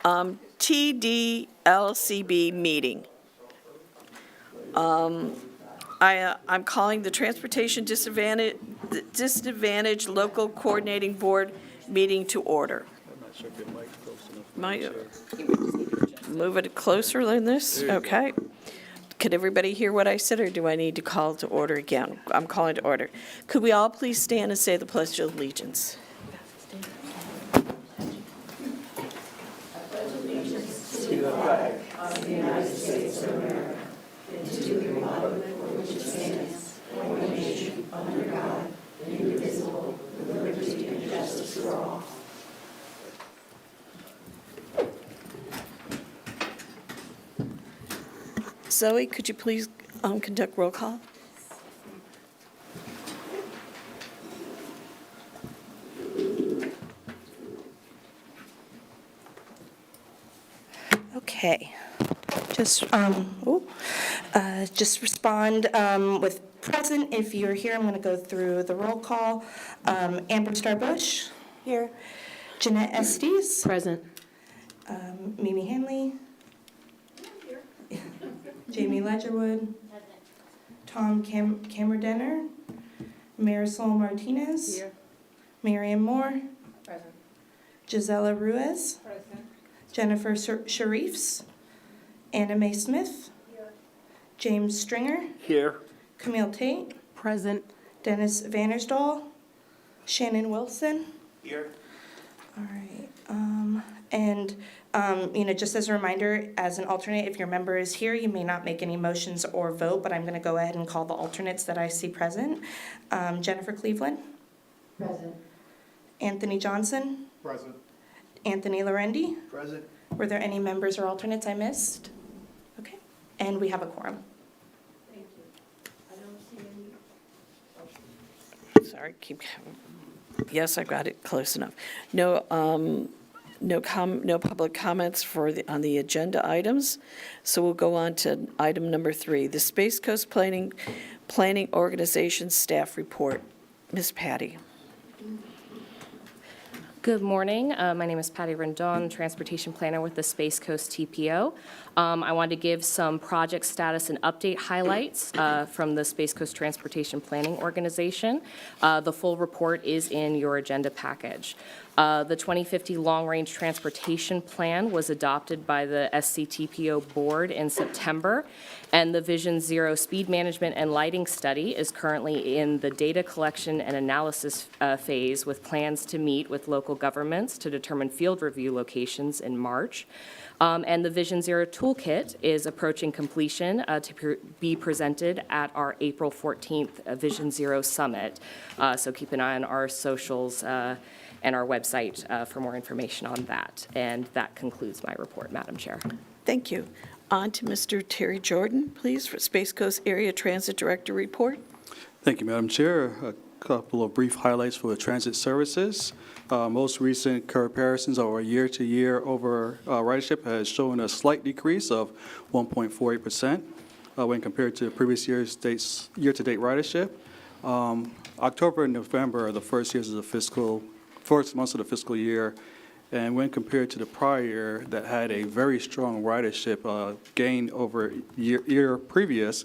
TDLCB meeting. I'm calling the Transportation Disadvantaged Local Coordinating Board meeting to order. I'm not sure if your mic's close enough. Might move it closer than this? Okay. Could everybody hear what I said, or do I need to call to order again? I'm calling to order. Could we all please stand and say the Pledge of Allegiance? Zoe, could you please conduct roll call? Okay. Just respond with present. If you're here, I'm going to go through the roll call. Amber Starbush. Here. Jeanette Estes. Present. Mimi Hanley. Here. Jamie Ledgerwood. Tom Camerdenner. Marisol Martinez. Here. Marion Moore. Present. Gisela Ruiz. Present. Jennifer Sharifs. Anna Mae Smith. Here. James Stringer. Here. Camille Tate. Present. Dennis Vandersdal. Shannon Wilson. Here. All right. Just as a reminder, as an alternate, if your member is here, you may not make any motions or vote, but I'm going to go ahead and call the alternates that I see present. Jennifer Cleveland. Present. Anthony Johnson. Present. Anthony Lorendi. Present. Were there any members or alternates I missed? Okay. And we have a quorum. Thank you. I don't see any. Sorry, yes, I got it close enough. No public comments on the agenda items. So we'll go on to item number 3, the Space Coast Planning Organization Staff Report. Ms. Patty. Good morning. My name is Patty Rendon, Transportation Planner with the Space Coast TPO. I wanted to give some project status and update highlights from the Space Coast Transportation Planning Organization. The full report is in your agenda package. The 2050 Long Range Transportation Plan was adopted by the SCTPO Board in September, and the Vision Zero Speed Management and Lighting Study is currently in the data collection and analysis phase, with plans to meet with local governments to determine field review locations in March. And the Vision Zero Toolkit is approaching completion to be presented at our April 14th Vision Zero Summit. So keep an eye on our socials and our website for more information on that. And that concludes my report, Madam Chair. Thank you. On to Mr. Terry Jordan, please, for Space Coast Area Transit Director report. Thank you, Madam Chair. A couple of brief highlights for the transit services. Most recent comparisons of our year-to-year over ridership has shown a slight decrease of 1.48% when compared to previous year's year-to-date ridership. October and November are the first months of the fiscal year, and when compared to the prior year that had a very strong ridership gain over year previous,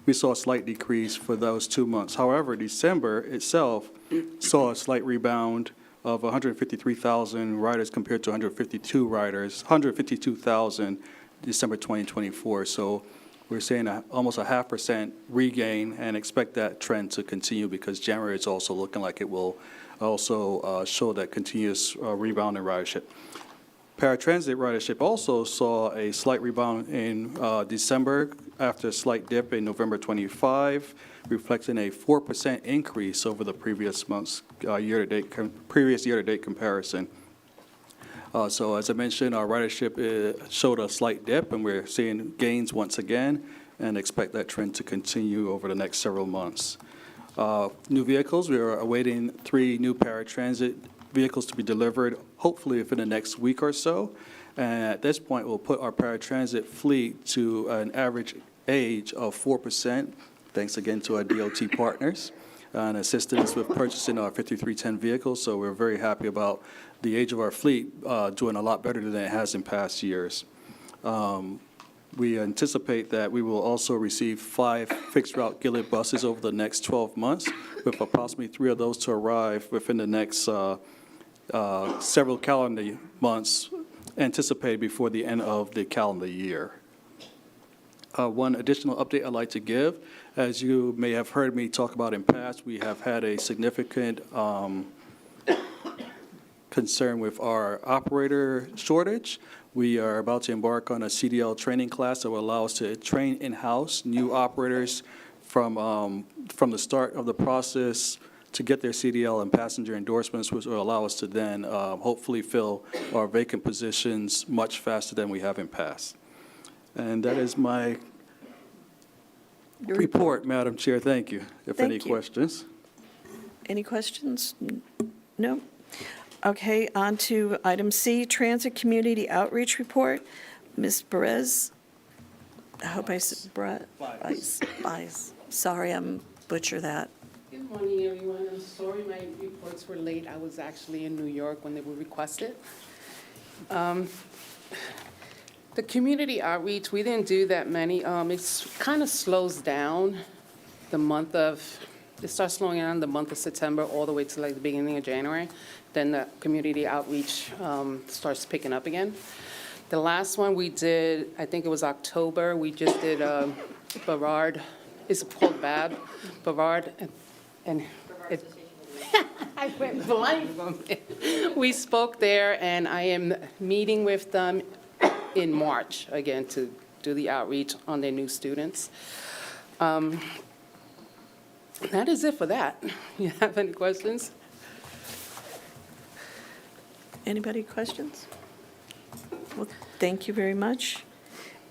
we saw a slight decrease for those 2 months. However, December itself saw a slight rebound of 153,000 riders compared to 152,000 December 2024. So we're seeing almost a 0.5% regain, and expect that trend to continue because January is also looking like it will also show that continuous rebound in ridership. Paratransit ridership also saw a slight rebound in December after a slight dip in November 25, reflecting a 4% increase over the previous month's previous year-to-date comparison. So as I mentioned, our ridership showed a slight dip, and we're seeing gains once again, and expect that trend to continue over the next several months. New vehicles, we are awaiting 3 new paratransit vehicles to be delivered, hopefully within the next week or so. And at this point, we'll put our paratransit fleet to an average age of 4%, thanks again to our DOT partners. and assisted us with purchasing our 5310 vehicles. So we're very happy about the age of our fleet doing a lot better than it has in past years. We anticipate that we will also receive 5 fixed-route Gilead buses over the next 12 months, with approximately 3 of those to arrive within the next several calendar months, anticipated before the end of the calendar year. One additional update I'd like to give, as you may have heard me talk about in past, we have had a significant concern with our operator shortage. We are about to embark on a CDL training class that will allow us to train in-house new operators from the start of the process to get their CDL and passenger endorsements, which will allow us to then hopefully fill our vacant positions much faster than we have in past. And that is my report, Madam Chair. Thank you. If any Thank you. questions. Any questions? No? Okay, on to item C, Transit Community Outreach Report. Ms. Perez, I hope I said Bies. Sorry, I'm butcher that. Good morning, everyone. I'm sorry my reports were late. I was actually in New York when they were requested. The community outreach, we didn't do that many. It's kind of slows down it starts slowing down the month of September all the way to like the beginning of January. Then the community outreach starts picking up again. The last one we did, I think it was October, we just did Brevard, it's called Brevard, and it, I went blank from it. We spoke there, and I am meeting with them in March again to do the outreach on their new students. That is it for that. You have any questions? Anybody questions? Well, thank you very much.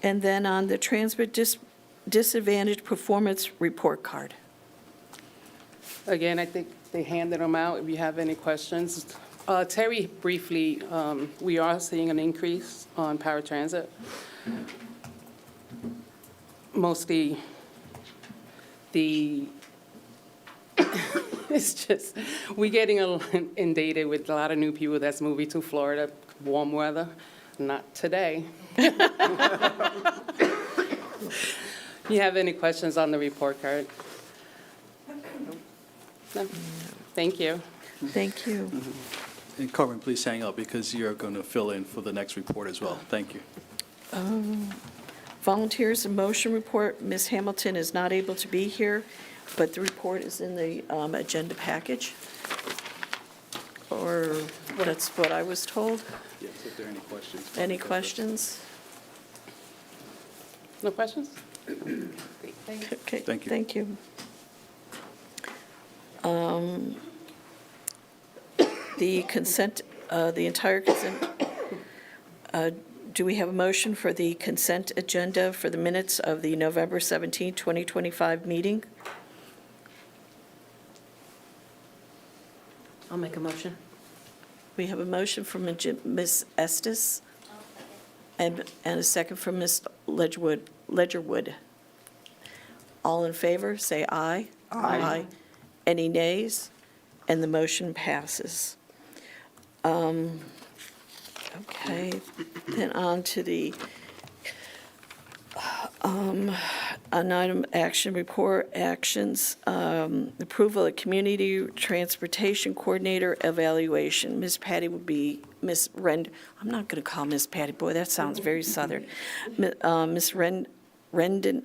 And then on the Transit Disadvantaged Performance Report Card. Again, I think they handed them out if you have any questions. Terry, briefly, we are seeing an increase on paratransit. Mostly it's just, we're getting inundated with a lot of new people that's moving to Florida, warm weather. Not today. You have any questions on the report card? No? Thank you. Thank you. And Carmen, please hang up because you're going to fill in for the next report as well. Thank you. Volunteers and motion report, Ms. Hamilton is not able to be here, but the report is in the agenda package. Or that's what I was told. Yes, if there are any questions. Any questions? No questions? Great, thanks. Okay, Thank you. thank you. The consent, the entire consent, do we have a motion for the consent agenda for the minutes of the November 17, 2025 meeting? I'll make a motion. We have a motion from Ms. Estes and a second from Ms. Ledgerwood. All in favor, say aye. Aye. Any nays? And the motion passes. Okay, then on to the an item action report actions, approval of community transportation coordinator evaluation. Ms. Patty would be Ms. Rend, I'm not going to call Ms. Patty, boy, that sounds very southern. Ms. Rendon,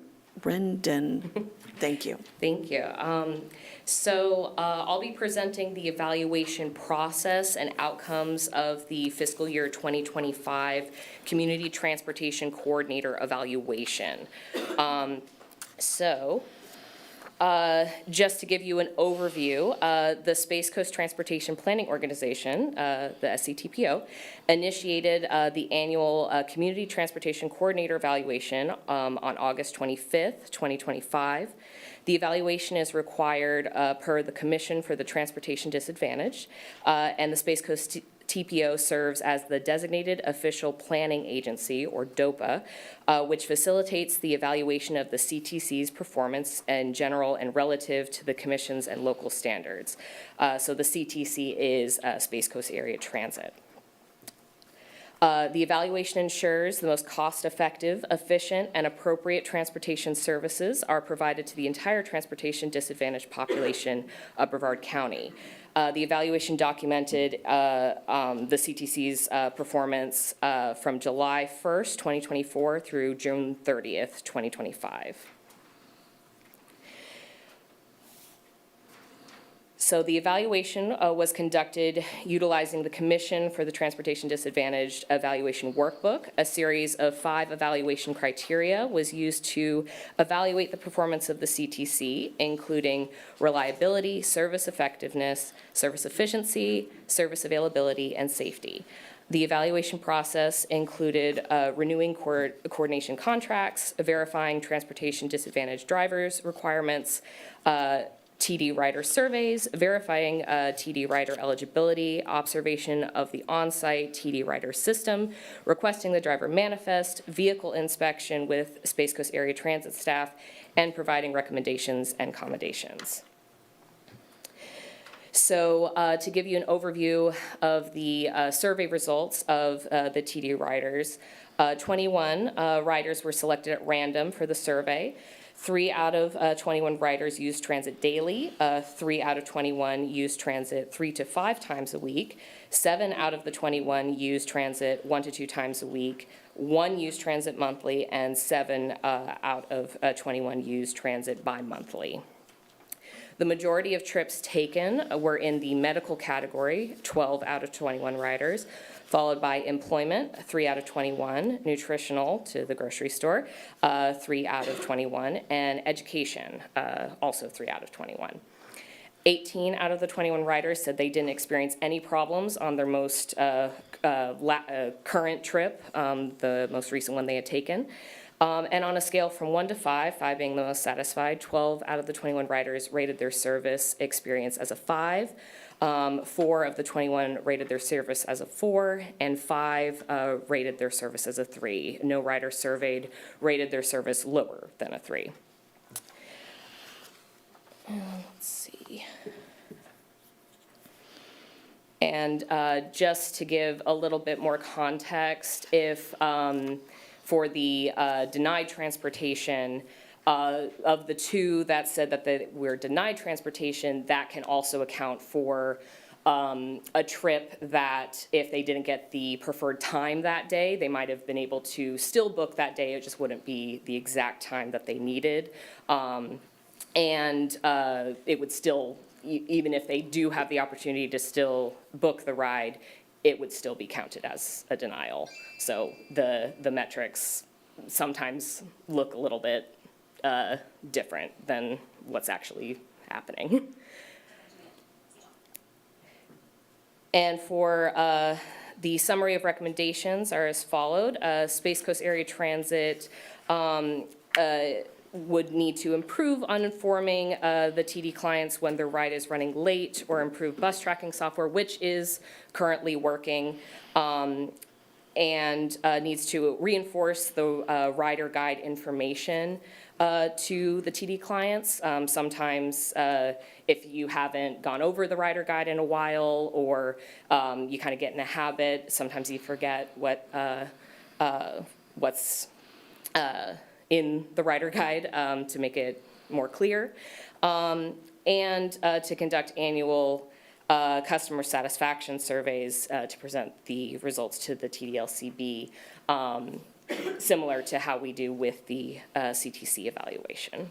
thank you. Thank you. So I'll be presenting the evaluation process and outcomes of the fiscal year 2025 Community Transportation Coordinator Evaluation. Just to give you an overview, the Space Coast Transportation Planning Organization, the SCTPO, initiated the annual Community Transportation Coordinator Evaluation on August 25th, 2025. The evaluation is required per the Commission for the Transportation Disadvantaged and the Space Coast TPO serves as the Designated Official Planning Agency, or DOPA, which facilitates the evaluation of the CTC's performance in general and relative to the Commission's and local standards. So the CTC is Space Coast Area Transit. The evaluation ensures the most cost-effective, efficient, and appropriate transportation services are provided to the entire transportation disadvantaged population of Brevard County. The evaluation documented the CTC's performance from July 1st, 2024 through June 30th, 2025. So the evaluation was conducted utilizing the Commission for the Transportation Disadvantaged Evaluation Workbook. A series of 5 evaluation criteria was used to evaluate the performance of the CTC, including reliability, service effectiveness, service efficiency, service availability, and safety. The evaluation process included renewing coordination contracts, verifying transportation disadvantaged drivers' requirements, TD rider surveys, verifying TD rider eligibility, observation of the on-site TD rider system, requesting the driver manifest, vehicle inspection with Space Coast Area Transit staff, and providing recommendations and accommodations. So to give you an overview of the survey results of the TD riders, 21 riders were selected at random for the survey. 3 out of 21 riders used transit daily. 3 out of 21 used transit 3 to 5 times a week. 7 out of the 21 used transit 1 to 2 times a week. 1 used transit monthly, and 7 out of 21 used transit bi-monthly. The majority of trips taken were in the medical category, 12 out of 21 riders, followed by employment, 3 out of 21, nutritional to the grocery store, 3 out of 21, and education, also 3 out of 21. 18 out of the 21 riders said they didn't experience any problems on their most current trip, the most recent one they had taken. And on a scale from 1 to 5, 5 being the most satisfied, 12 out of the 21 riders rated their service experience as a 5. 4 of the 21 rated their service as a 4, and 5 rated their service as a 3. No rider surveyed rated their service lower than a 3. Let's see. And just to give a little bit more context, if for the denied transportation, of the 2 that said that we're denied transportation, that can also account for a trip that if they didn't get the preferred time that day, they might have been able to still book that day. It just wouldn't be the exact time that they needed. And it would still, even if they do have the opportunity to still book the ride, it would still be counted as a denial. So the metrics sometimes look a little bit different than what's actually happening. And for the summary of recommendations are as followed. Space Coast Area Transit would need to improve on informing the TD clients when their ride is running late, or improve bus tracking software, which is currently working, and needs to reinforce the rider guide information to the TD clients. Sometimes if you haven't gone over the rider guide in a while, or you kind of get in a habit, sometimes you forget what's in the rider guide to make it more clear, and to conduct annual customer satisfaction surveys to present the results to the TDLCB, similar to how we do with the CTC evaluation.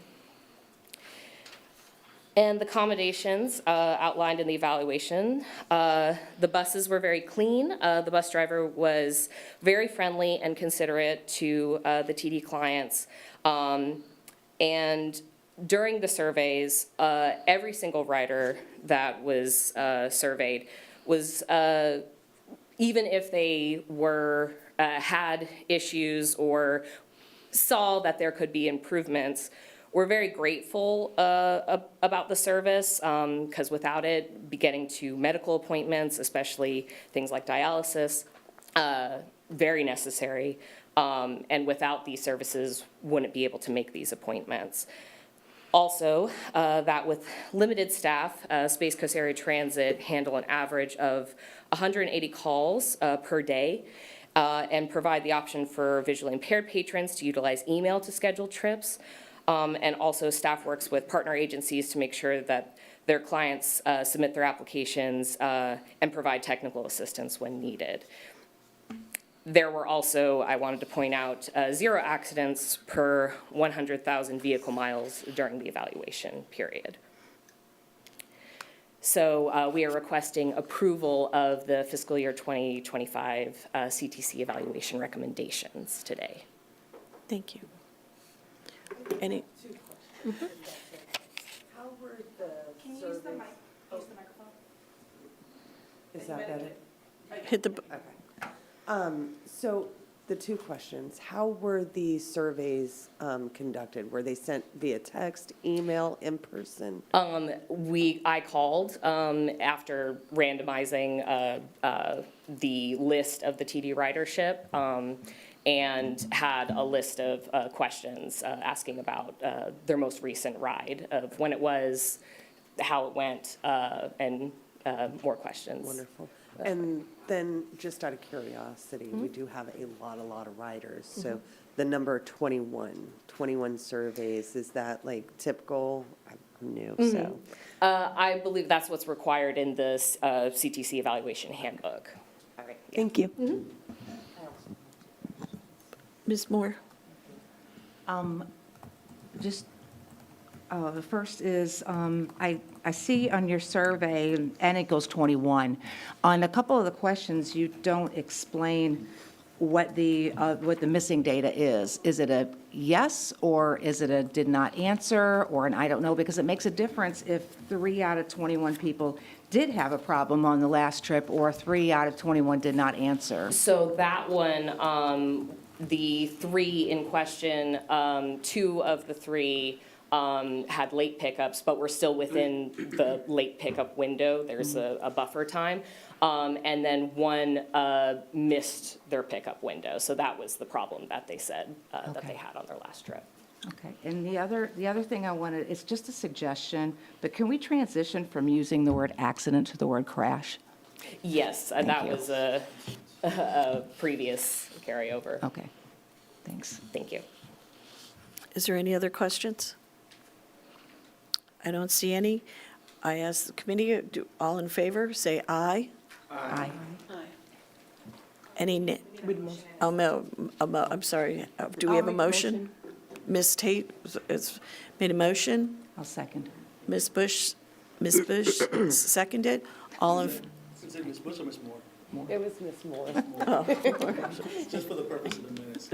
And the accommodations outlined in the evaluation, the buses were very clean. The bus driver was very friendly and considerate to the TD clients. And during the surveys, every single rider that was surveyed was, even if they were had issues or saw that there could be improvements, We're very grateful about the service, because without it, getting to medical appointments, especially things like dialysis, very necessary. And without these services, wouldn't be able to make these appointments. Also, that with limited staff, Space Coast Area Transit handle an average of 180 calls per day, and provide the option for visually impaired patrons to utilize email to schedule trips. And also, staff works with partner agencies to make sure that their clients submit their applications and provide technical assistance when needed. There were also, I wanted to point out, 0 accidents per 100,000 vehicle miles during the evaluation period. So we are requesting approval of the fiscal year 2025 CTC evaluation recommendations today. Thank you. Any, How were the surveys? Is that better? hit the, Okay. So the 2 questions, how were the surveys conducted? Were they sent via text, email, in person? I called after randomizing the list of the TD ridership, and had a list of questions asking about their most recent ride, of when it was, how it went, and more questions. Wonderful. And then, just out of curiosity, we do have a lot of riders. So the number 21 surveys, is that like typical? I'm new, so. I believe that's what's required in this CTC evaluation handbook. All right, thank you. Ms. Moore? Just, the first is, I see on your survey, and it goes 21, on a couple of the questions, you don't explain what the missing data is. Is it a yes, or is it a did not answer, or an I don't know? Because it makes a difference if 3 out of 21 people did have a problem on the last trip, or 3 out of 21 did not answer. So that one, the 3 in question, 2 of the 3 had late pickups, but we're still within the late pickup window. There's a buffer time. And then 1 missed their pickup window. So that was the problem that they said that Okay. they had on their last trip. Okay, and the other thing I wanted, it's just a suggestion, but can we transition from using the word accident to the word crash? Yes, that was a previous carryover. Okay, thanks. Thank you. Is there any other questions? I don't see any. I ask the committee, all in favor, say aye. Aye. Any, I'm sorry, do we have a motion? Ms. Tate has made a motion. I'll second. Ms. Bush seconded. All in, Is it Ms. Bush or Ms. Moore? It was Ms. Moore. Just for the purpose of the minutes.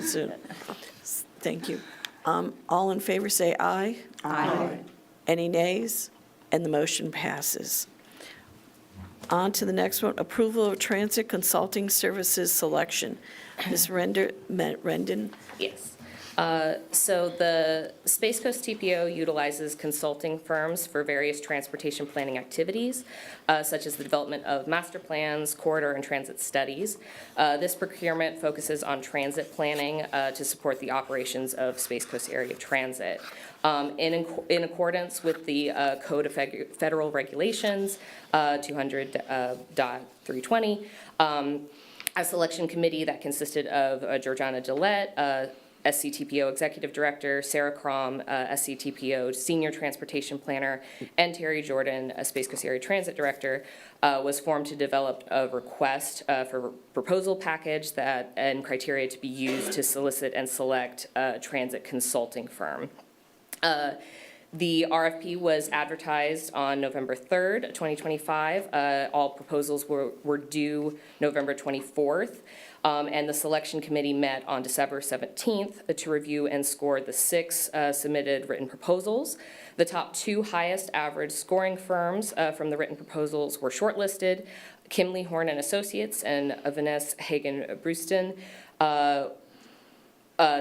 thank you. All in favor, say aye. Aye. Any nays? And the motion passes. On to the next one, approval of transit consulting services selection. Ms. Rendon? Yes. So the Space Coast TPO utilizes consulting firms for various transportation planning activities, such as the development of master plans, corridor and transit studies. This procurement focuses on transit planning to support the operations of Space Coast Area Transit. In accordance with the Code of Federal Regulations, 200.320, a selection committee that consisted of Georgiana Gillette, SCTPO Executive Director, Sarah Crom, SCTPO Senior Transportation Planner, and Terry Jordan, Space Coast Area Transit Director, was formed to develop a request for proposal package and criteria to be used to solicit and select a transit consulting firm. The RFP was advertised on November 3rd, 2025. All proposals were due November 24th. And the selection committee met on December 17th to review and score the 6 submitted written proposals. The top 2 highest average scoring firms from the written proposals were shortlisted: Kimley Horn and Associates and Vanessa Hagen Brewston.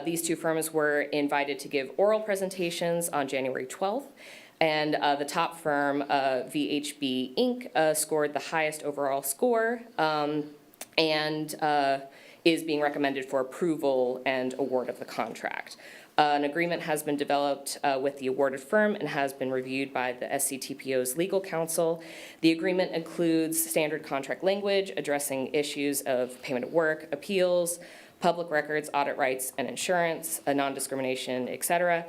These two firms were invited to give oral presentations on January 12th, and the top firm, VHB Inc., scored the highest overall score and is being recommended for approval and award of the contract. An agreement has been developed with the awarded firm and has been reviewed by the SCTPO's legal counsel. The agreement includes standard contract language addressing issues of payment of work, appeals, public records, audit rights, and insurance, non-discrimination, et cetera.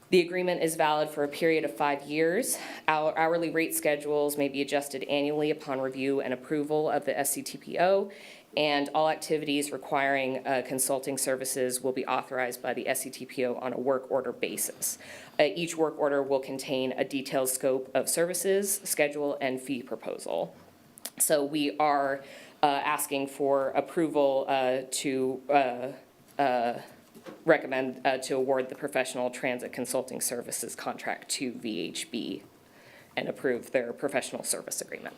The agreement is valid for a period of 5 years. Our hourly rate schedules may be adjusted annually upon review and approval of the SCTPO, and all activities requiring consulting services will be authorized by the SCTPO on a work order basis. Each work order will contain a detailed scope of services, schedule, and fee proposal. So we are asking for approval to recommend to award the professional transit consulting services contract to VHB and approve their professional service agreement.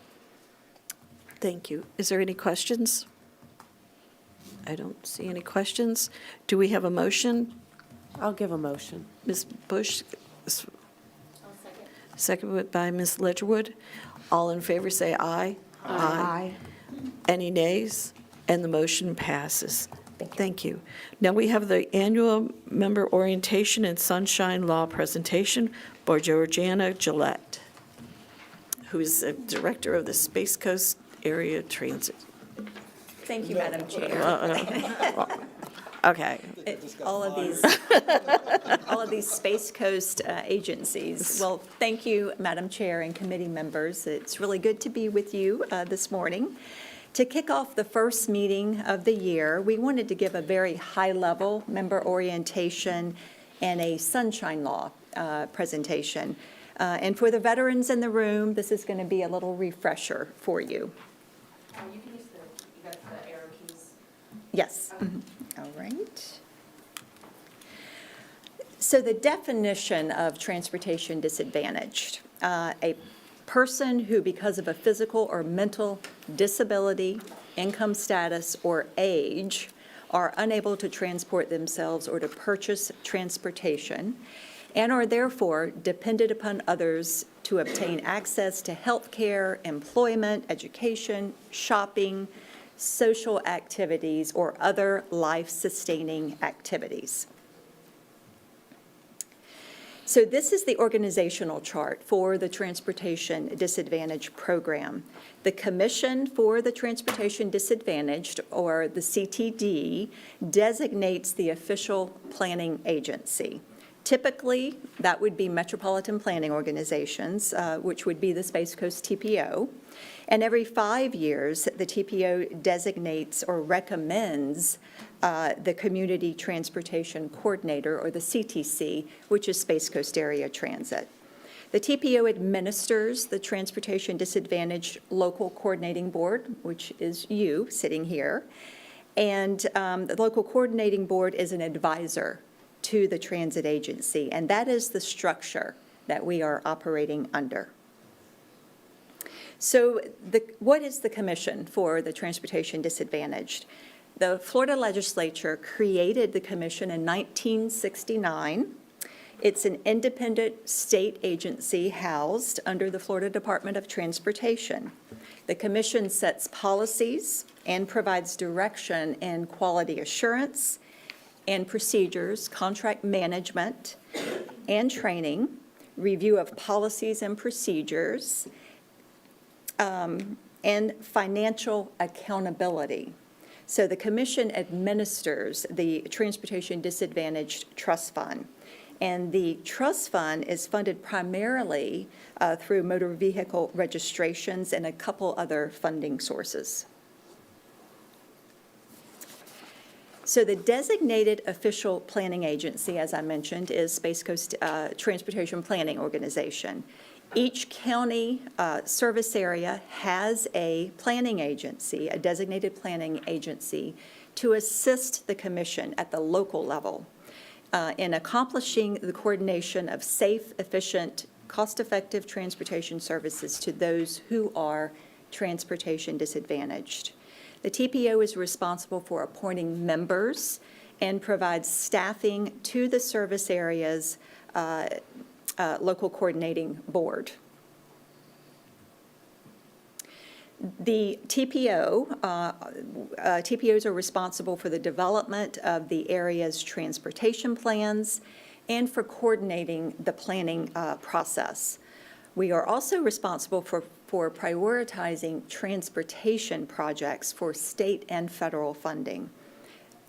Thank you. Is there any questions? I don't see any questions. Do we have a motion? I'll give a motion. Ms. Bush? Seconded by Ms. Ledgerwood. All in favor, say aye. Aye. Any nays? And the motion passes. Thank you. Now we have the annual member orientation and sunshine law presentation by Georgiana Gillette, who is the director of the Space Coast Area Transit. Thank you, Madam Chair. Okay. All of these Space Coast agencies. Well, thank you, Madam Chair and committee members. It's really good to be with you this morning. To kick off the first meeting of the year, we wanted to give a very high-level member orientation and a sunshine law presentation. And for the veterans in the room, this is going to be a little refresher for you. You can use you got the arrow keys. Yes. All right. So the definition of transportation disadvantaged, a person who, because of a physical or mental disability, income status, or age, are unable to transport themselves or to purchase transportation, and are therefore dependent upon others to obtain access to health care, employment, education, shopping, social activities, or other life-sustaining activities. So this is the organizational chart for the Transportation Disadvantaged Program. The Commission for the Transportation Disadvantaged, or the CTD, designates the official planning agency. Typically, that would be metropolitan planning organizations, which would be the Space Coast TPO. And every 5 years, the TPO designates or recommends the Community Transportation Coordinator, or the CTC, which is Space Coast Area Transit. The TPO administers the Transportation Disadvantaged Local Coordinating Board, which is you sitting here. And the Local Coordinating Board is an advisor to the transit agency, and that is the structure that we are operating under. So what is the Commission for the Transportation Disadvantaged? The Florida legislature created the commission in 1969. It's an independent state agency housed under the Florida Department of Transportation. The commission sets policies and provides direction in quality assurance and procedures, contract management and training, review of policies and procedures, and financial accountability. So the commission administers the Transportation Disadvantaged Trust Fund. And the trust fund is funded primarily through motor vehicle registrations and a couple other funding sources. So the designated official planning agency, as I mentioned, is Space Coast Transportation Planning Organization. Each county service area has a planning agency, a designated planning agency, to assist the commission at the local level in accomplishing the coordination of safe, efficient, cost-effective transportation services to those who are transportation disadvantaged. The TPO is responsible for appointing members and provides staffing to the service area's local coordinating board. The TPOs are responsible for the development of the area's transportation plans and for coordinating the planning process. We are also responsible for prioritizing transportation projects for state and federal funding.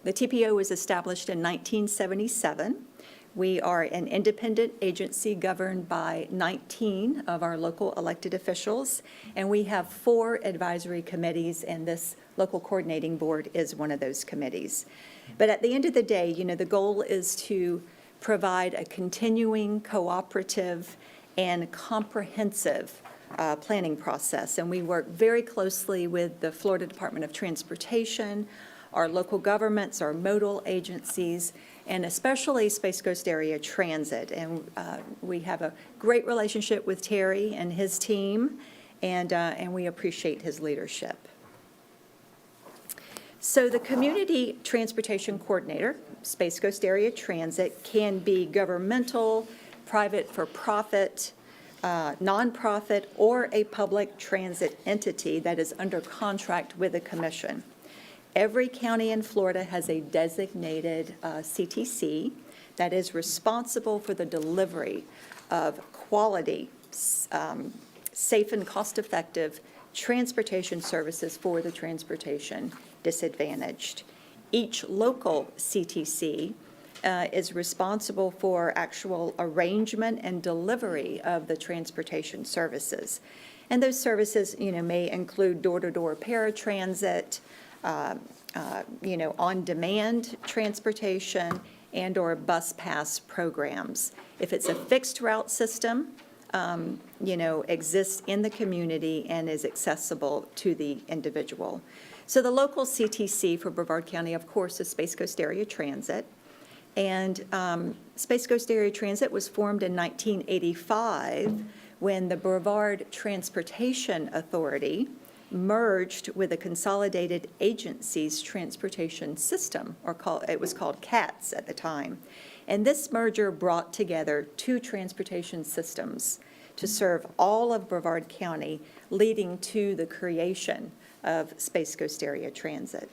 The TPO was established in 1977. We are an independent agency governed by 19 of our local elected officials, and we have 4 advisory committees, and this local coordinating board is one of those committees. But at the end of the day, you know, the goal is to provide a continuing, cooperative, and comprehensive planning process. And we work very closely with the Florida Department of Transportation, our local governments, our modal agencies, and especially Space Coast Area Transit. And we have a great relationship with Terry and his team, and we appreciate his leadership. So the Community Transportation Coordinator, Space Coast Area Transit, can be governmental, private for-profit, nonprofit, or a public transit entity that is under contract with the commission. Every county in Florida has a designated CTC that is responsible for the delivery of quality, safe and cost-effective transportation services for the transportation disadvantaged. Each local CTC is responsible for actual arrangement and delivery of the transportation services. And those services, you know, may include door-to-door paratransit, on-demand transportation, and/or bus pass programs. If it's a fixed route system, exists in the community and is accessible to the individual. So the local CTC for Brevard County, of course, is Space Coast Area Transit. And Space Coast Area Transit was formed in 1985 when the Brevard Transportation Authority merged with a consolidated agencies transportation system, it was called CATS at the time. And this merger brought together 2 transportation systems to serve all of Brevard County, leading to the creation of Space Coast Area Transit.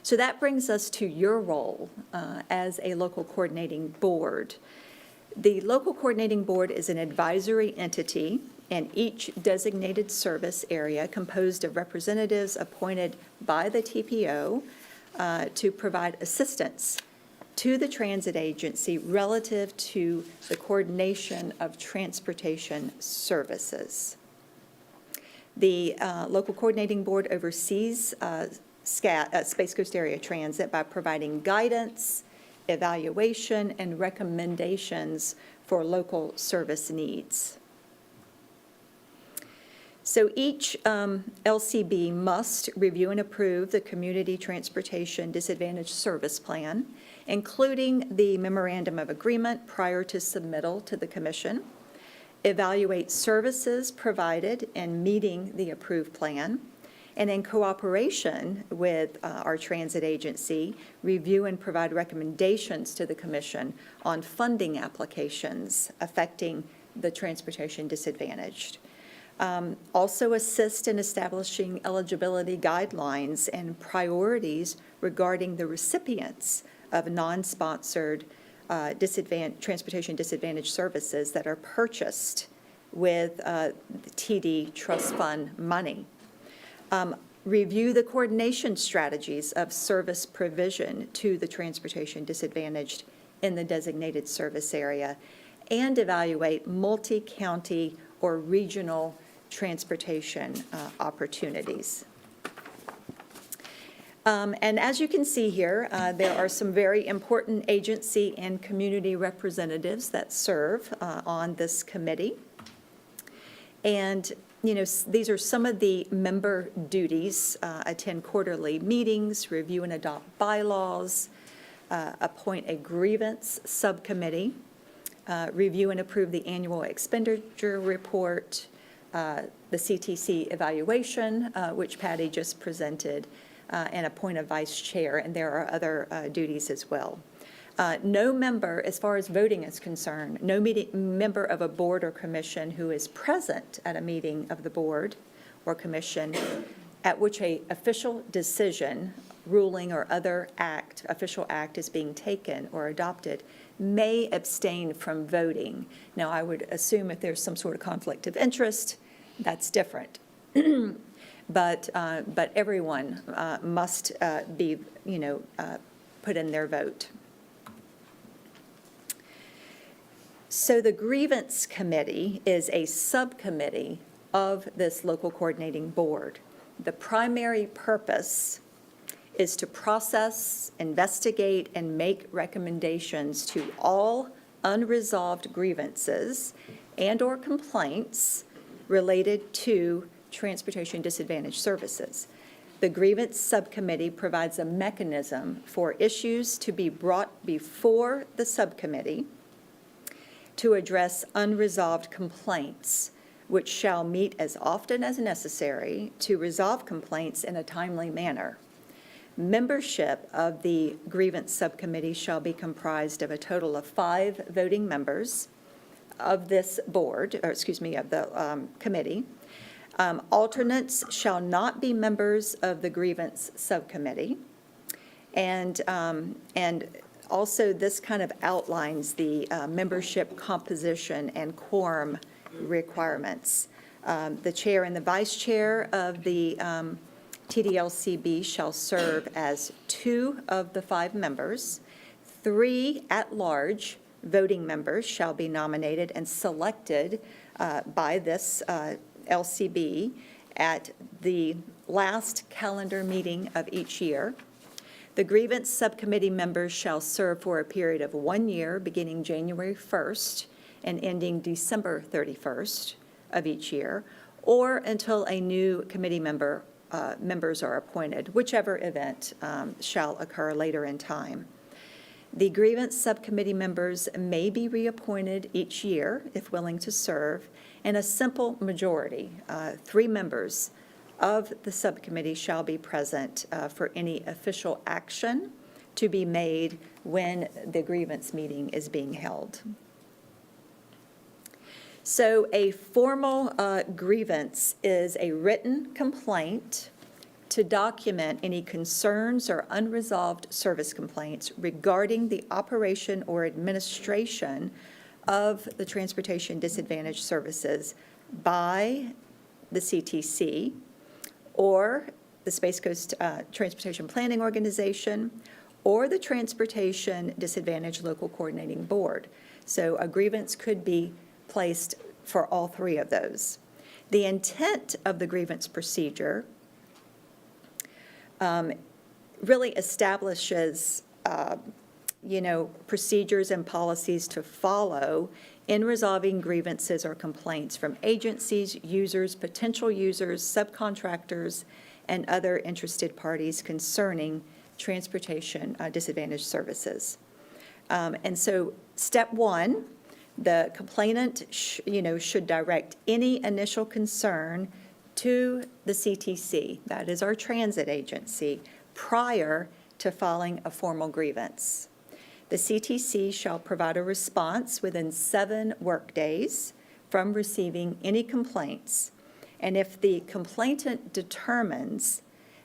So that brings us to your role as a local coordinating board. The local coordinating board is an advisory entity, and each designated service area composed of representatives appointed by the TPO to provide assistance to the transit agency relative to the coordination of transportation services. The local coordinating board oversees Space Coast Area Transit by providing guidance, evaluation, and recommendations for local service needs. So each LCB must review and approve the Community Transportation Disadvantaged Service Plan, including the Memorandum of Agreement prior to submittal to the Commission, evaluate services provided in meeting the approved plan, and in cooperation with our transit agency, review and provide recommendations to the Commission on funding applications affecting the transportation disadvantaged. Also assist in establishing eligibility guidelines and priorities regarding the recipients of non-sponsored transportation disadvantaged services that are purchased with TD Trust Fund money. Review the coordination strategies of service provision to the transportation disadvantaged in the designated service area, and evaluate multi-county or regional transportation opportunities. And as you can see here, there are some very important agency and community representatives that serve on this committee. And, these are some of the member duties: attend quarterly meetings, review and adopt bylaws, appoint a grievance subcommittee, review and approve the annual expenditure report, the CTC evaluation, which Patty just presented, and appoint a vice chair, and there are other duties as well. No member, as far as voting is concerned, no member of a board or commission who is present at a meeting of the board or commission at which a official decision, ruling, or other official act is being taken or adopted may abstain from voting. Now, I would assume if there's some sort of conflict of interest, that's different. But everyone must be, put in their vote. So the grievance committee is a subcommittee of this local coordinating board. The primary purpose is to process, investigate, and make recommendations to all unresolved grievances and/or complaints related to transportation disadvantaged services. The grievance subcommittee provides a mechanism for issues to be brought before the subcommittee to address unresolved complaints, which shall meet as often as necessary to resolve complaints in a timely manner. Membership of the grievance subcommittee shall be comprised of a total of 5 voting members of this board, or excuse me, of the committee. Alternates shall not be members of the grievance subcommittee. And also, this kind of outlines the membership composition and quorum requirements. The chair and the vice chair of the TDLCB shall serve as 2 of the 5 members. 3 at-large voting members shall be nominated and selected by this LCB at the last calendar meeting of each year. The grievance subcommittee members shall serve for a period of 1 year, beginning January 1st and ending December 31st of each year, or until a new committee members are appointed, whichever event shall occur later in time. The grievance subcommittee members may be reappointed each year if willing to serve, and a simple majority, 3 members of the subcommittee shall be present for any official action to be made when the grievance meeting is being held. So a formal grievance is a written complaint to document any concerns or unresolved service complaints regarding the operation or administration of the transportation disadvantaged services by the CTC or the Space Coast Transportation Planning Organization or the Transportation Disadvantaged Local Coordinating Board. So a grievance could be placed for all 3 of those. The intent of the grievance procedure really establishes, procedures and policies to follow in resolving grievances or complaints from agencies, users, potential users, subcontractors, and other interested parties concerning transportation disadvantaged services. And so step 1, the complainant should direct any initial concern to the CTC, that is our transit agency, prior to filing a formal grievance. The CTC shall provide a response within 7 workdays from receiving any complaints. And if the complainant determines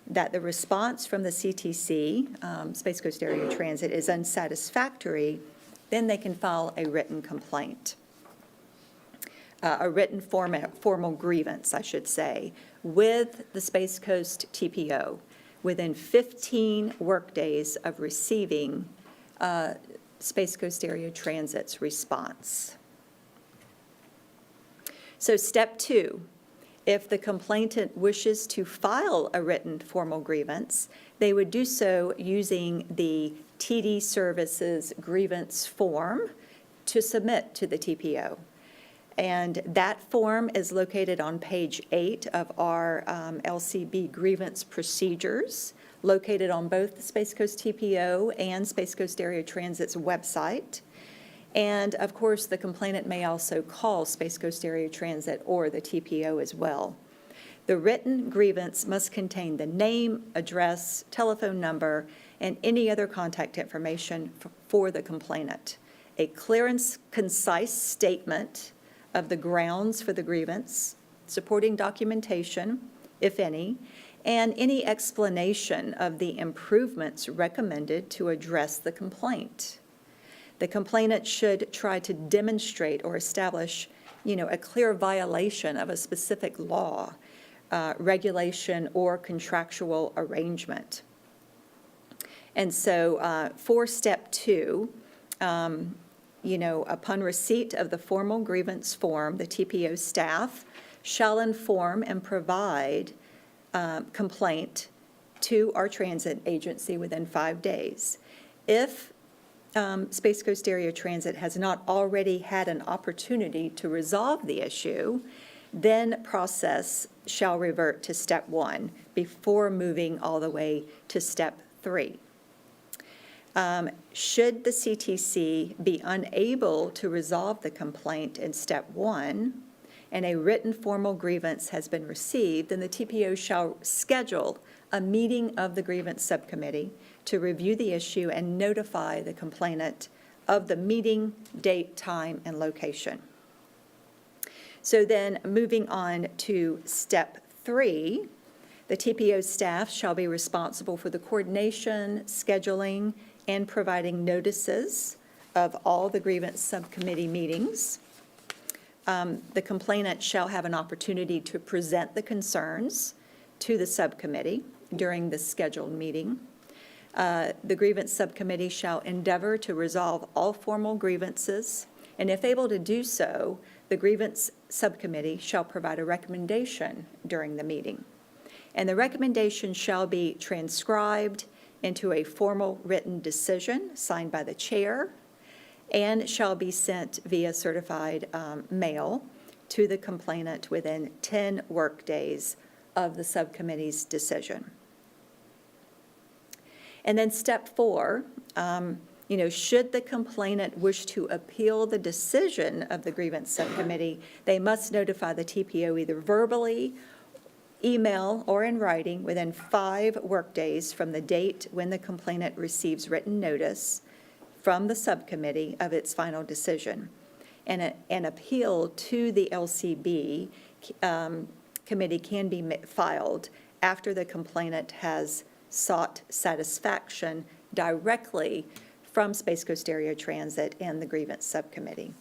that the response from the CTC, Space Coast Area Transit, is unsatisfactory, then they can file a written complaint. A written formal grievance, I should say, with the Space Coast TPO within 15 workdays of receiving Space Coast Area Transit's response. So step 2, if the complainant wishes to file a written formal grievance, they would do so using the TD Services grievance form to submit to the TPO. And that form is located on page 8 of our LCB grievance procedures, located on both the Space Coast TPO and Space Coast Area Transit's website. And of course, the complainant may also call Space Coast Area Transit or the TPO as well. The written grievance must contain the name, address, telephone number, and any other contact information for the complainant. A clear and concise statement of the grounds for the grievance, supporting documentation, if any, and any explanation of the improvements recommended to address the complaint. The complainant should try to demonstrate or establish, a clear violation of a specific law, regulation, or contractual arrangement. And so for step 2, upon receipt of the formal grievance form, the TPO staff shall inform and provide complaint to our transit agency within 5 days. If Space Coast Area Transit has not already had an opportunity to resolve the issue, then process shall revert to step 1 before moving all the way to step 3. Should the CTC be unable to resolve the complaint in step 1, and a written formal grievance has been received, then the TPO shall schedule a meeting of the grievance subcommittee to review the issue and notify the complainant of the meeting, date, time, and location. So then, moving on to step 3, the TPO staff shall be responsible for the coordination, scheduling, and providing notices of all the grievance subcommittee meetings. The complainant shall have an opportunity to present the concerns to the subcommittee during the scheduled meeting. The grievance subcommittee shall endeavor to resolve all formal grievances, and if able to do so, the grievance subcommittee shall provide a recommendation during the meeting. And the recommendation shall be transcribed into a formal written decision signed by the chair and shall be sent via certified mail to the complainant within 10 workdays of the subcommittee's decision. And then step 4, should the complainant wish to appeal the decision of the grievance subcommittee, they must notify the TPO either verbally, email, or in writing within 5 workdays from the date when the complainant receives written notice from the subcommittee of its final decision. And an appeal to the LCB committee can be filed after the complainant has sought satisfaction directly from Space Coast Area Transit and the grievance subcommittee.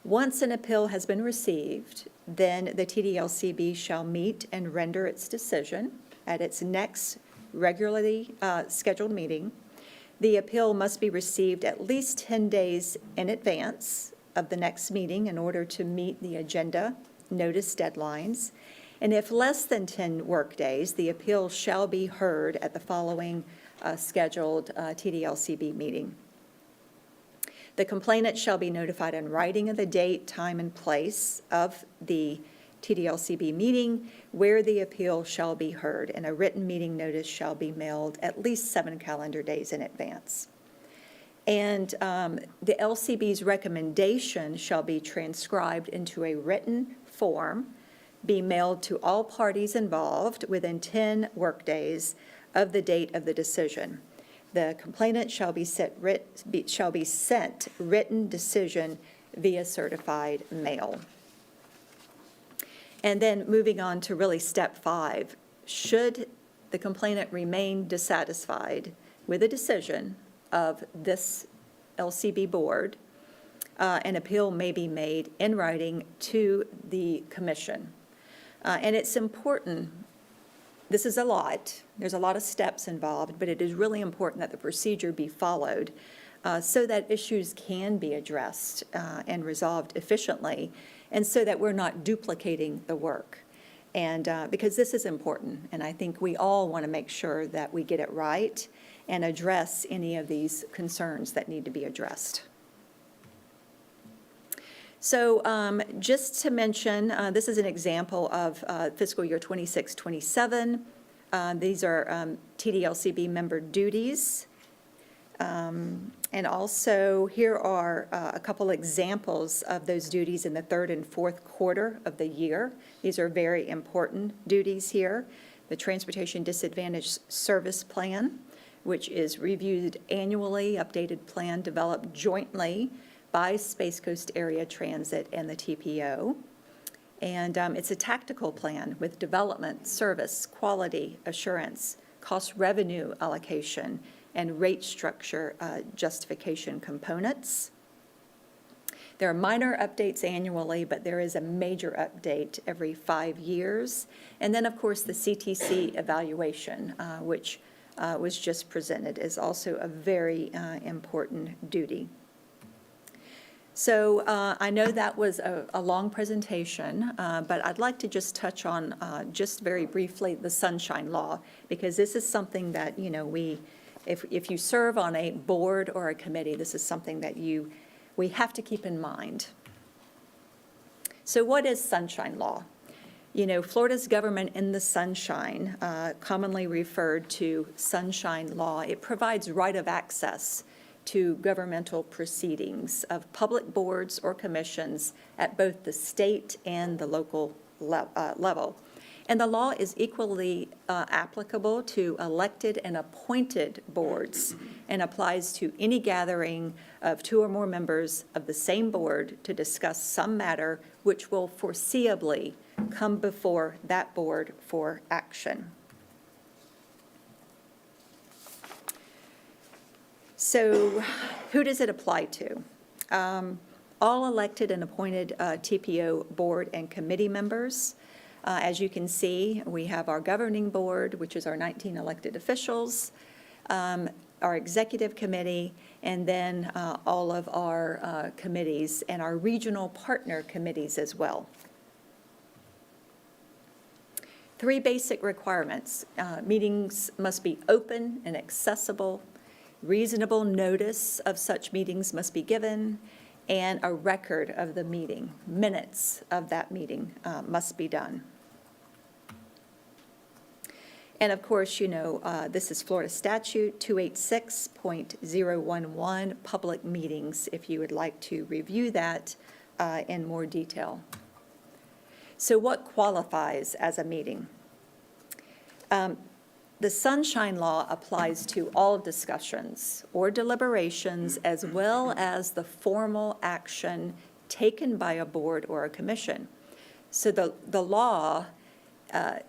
Once an appeal has been received, then the TDLCB shall meet and render its decision at its next regularly scheduled meeting. The appeal must be received at least 10 days in advance of the next meeting in order to meet the agenda notice deadlines. And if less than 10 workdays, the appeal shall be heard at the following scheduled TDLCB meeting. The complainant shall be notified in writing of the date, time, and place of the TDLCB meeting where the appeal shall be heard, and a written meeting notice shall be mailed at least 7 calendar days in advance. And the LCB's recommendation shall be transcribed into a written form, be mailed to all parties involved within 10 workdays of the date of the decision. The complainant shall be sent written decision via certified mail. And then moving on to really step 5, should the complainant remain dissatisfied with the decision of this LCB board, an appeal may be made in writing to the commission. And it's important, this is a lot, there's a lot of steps involved, but it is really important that the procedure be followed so that issues can be addressed and resolved efficiently, and so that we're not duplicating the work. And because this is important, and I think we all want to make sure that we get it right and address any of these concerns that need to be addressed. So just to mention, this is an example of fiscal year 26-27. These are TDLCB member duties. And also, here are a couple examples of those duties in the third and fourth quarter of the year. These are very important duties here. The Transportation Disadvantaged Service Plan, which is reviewed annually, updated plan developed jointly by Space Coast Area Transit and the TPO. And it's a tactical plan with development, service, quality assurance, cost revenue allocation, and rate structure justification components. There are minor updates annually, but there is a major update every 5 years. And then, of course, the CTC evaluation, which was just presented, is also a very important duty. So I know that was a long presentation, but I'd like to just touch on, just very briefly, the Sunshine Law, because this is something that, you know, if you serve on a board or a committee, this is something that we have to keep in mind. So what is Sunshine Law? You know, Florida's government in the sunshine, commonly referred to Sunshine Law, it provides right of access to governmental proceedings of public boards or commissions at both the state and the local level. And the law is equally applicable to elected and appointed boards and applies to any gathering of 2 or more members of the same board to discuss some matter which will foreseeably come before that board for action. So who does it apply to? All elected and appointed TPO board and committee members. As you can see, we have our governing board, which is our 19 elected officials, our executive committee, and then all of our committees and our regional partner committees as well. 3 basic requirements. Meetings must be open and accessible. Reasonable notice of such meetings must be given, and a record of the meeting, minutes of that meeting must be done. And of course, you know, this is Florida Statute 286.011, public meetings, if you would like to review that in more detail. So what qualifies as a meeting? The Sunshine Law applies to all discussions or deliberations as well as the formal action taken by a board or a commission. So the law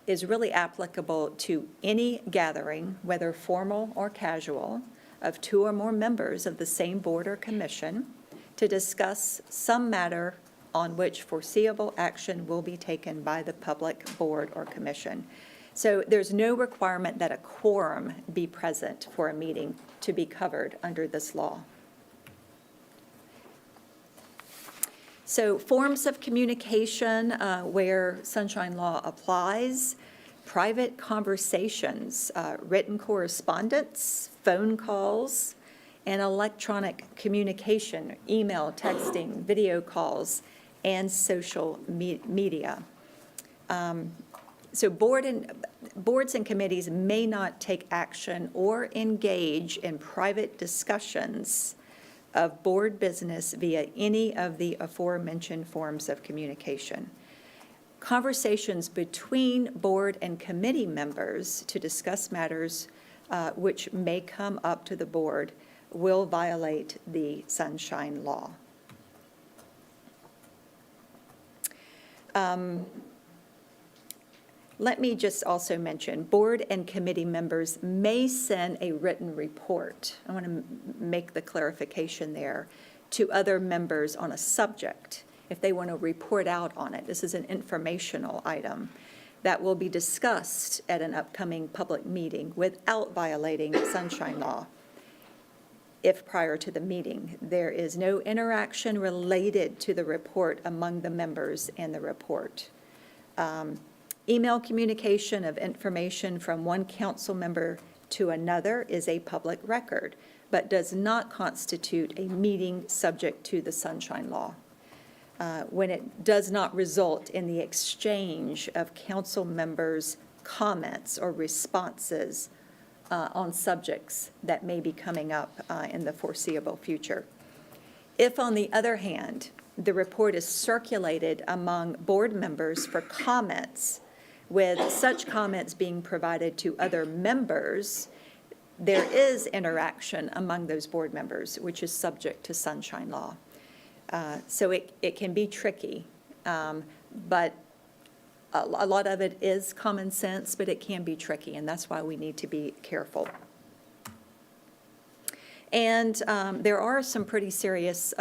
is really applicable to any gathering, whether formal or casual, of 2 or more members of the same board or commission to discuss some matter on which foreseeable action will be taken by the public board or commission. So there's no requirement that a quorum be present for a meeting to be covered under this law. So forms of communication where Sunshine Law applies: private conversations, written correspondence, phone calls, and electronic communication, email, texting, video calls, and social media. So boards and committees may not take action or engage in private discussions of board business via any of the aforementioned forms of communication. Conversations between board and committee members to discuss matters which may come up to the board will violate the Sunshine Law. Let me just also mention, board and committee members may send a written report. I want to make the clarification there, to other members on a subject, if they want to report out on it. This is an informational item that will be discussed at an upcoming public meeting without violating Sunshine Law. If prior to the meeting, there is no interaction related to the report among the members and the report. Email communication of information from one council member to another is a public record, but does not constitute a meeting subject to the Sunshine Law. When it does not result in the exchange of council members' comments or responses on subjects that may be coming up in the foreseeable future. If, on the other hand, the report is circulated among board members for comments, with such comments being provided to other members, there is interaction among those board members, which is subject to sunshine law. So it can be tricky, but a lot of it is common sense, but it can be tricky, and that's why we need to be careful. And there are some pretty serious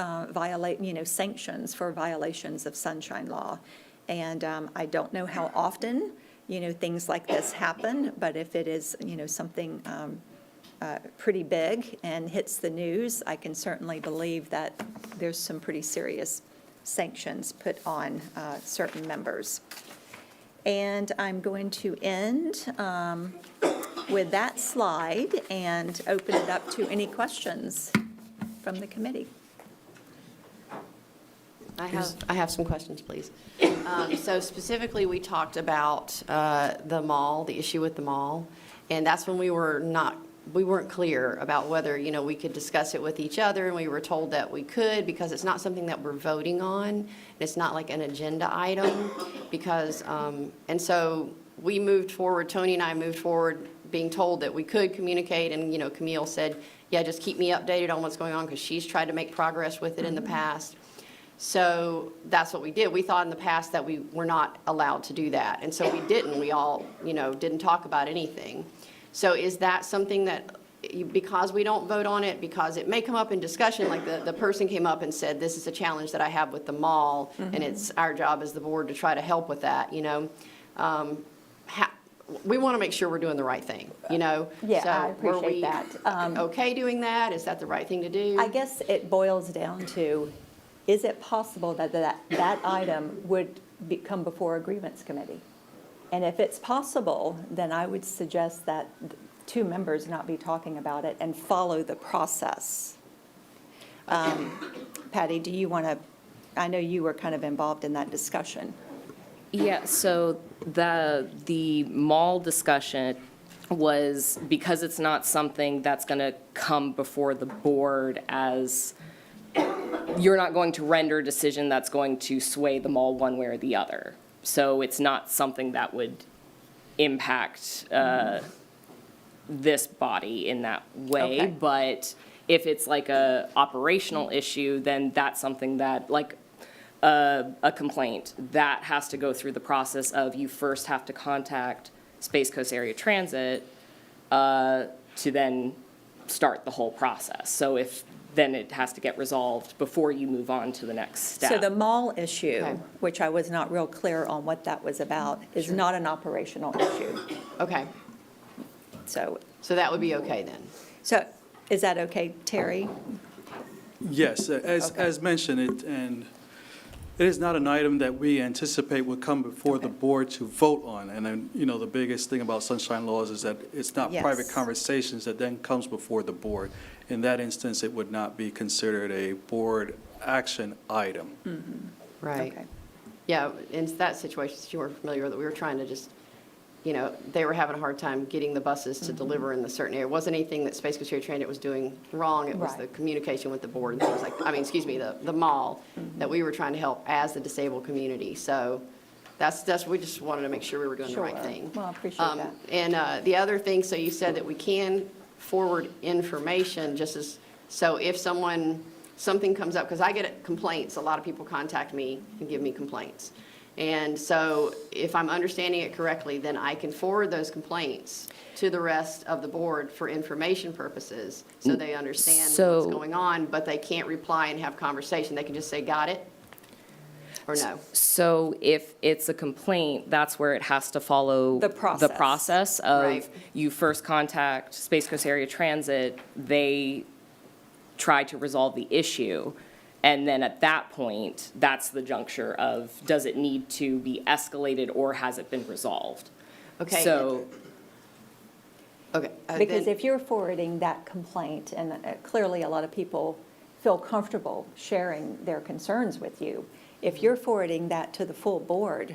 sanctions for violations of sunshine law. And I don't know how often, things like this happen, but if it is, something pretty big and hits the news, I can certainly believe that there's some pretty serious sanctions put on certain members. And I'm going to end with that slide and open it up to any questions from the committee. I have some questions, please. So specifically, we talked about the mall, the issue with the mall, and that's when we weren't clear about whether, we could discuss it with each other, and we were told that we could because it's not something that we're voting on, and it's not like an agenda item, because, and so we moved forward, Tony and I moved forward, being told that we could communicate, and, Camille said, yeah, just keep me updated on what's going on, because she's tried to make progress with it in the past. So that's what we did. We thought in the past that we were not allowed to do that, and so we didn't. We all, didn't talk about anything. So is that something that, because we don't vote on it, because it may come up in discussion, like the person came up and said, this is a challenge that I have with the mall, and it's our job as the board to try to help with that, we want to make sure we're doing the right thing, Yeah, So I were appreciate we that. okay doing that? Is that the right thing to do? I guess it boils down to, is it possible that item would come before a grievance committee? And if it's possible, then I would suggest that two members not be talking about it and follow the process. Patty, do you want to, I know you were kind of involved in that discussion. Yeah, so the mall discussion was, because it's not something that's going to come before the board as, you're not going to render a decision that's going to sway the mall one way or the other. So it's not something that would impact this body in that way. Okay. But if it's like a operational issue, then that's something that, like, a complaint, that has to go through the process of, you first have to contact Space Coast Area Transit to then start the whole process. So then it has to get resolved before you move on to the next step. So the mall issue, Okay. which I was not real clear on what that was about, is not an operational issue. Okay, So so that would be okay then? is that okay, Terry? Yes, as mentioned, it is not an item that we anticipate will come before the board to vote on. And then, the biggest thing about sunshine laws is that it's not private Yes. conversations that then comes before the board. In that instance, it would not be considered a board action item. Right. Okay. Yeah, in that situation, since you weren't familiar with it, we were trying to just, they were having a hard time getting the buses to deliver in the certain area. It wasn't anything that Space Coast Area Transit was doing wrong. It was the Right. communication with the board and things like, the mall, that we were trying to help as the disabled community. So we just wanted to make sure we were doing the right Sure. thing. Well, I appreciate that. And the other thing, so you said that we can forward information so if something comes up, because I get complaints, a lot of people contact me and give me complaints. And so if I'm understanding it correctly, then I can forward those complaints to the rest of the board for information purposes, so they understand what's So- going on, but they can't reply and have conversation. They can just say, got it? Or no? So if it's a complaint, that's where it has to follow The process. the process of, Right. you first contact Space Coast Area Transit, they try to resolve the issue, and then at that point, that's the juncture of, does it need to be escalated or has it been resolved? Okay. So, Okay. Because then- if you're forwarding that complaint, and clearly a lot of people feel comfortable sharing their concerns with you, if you're forwarding that to the full board,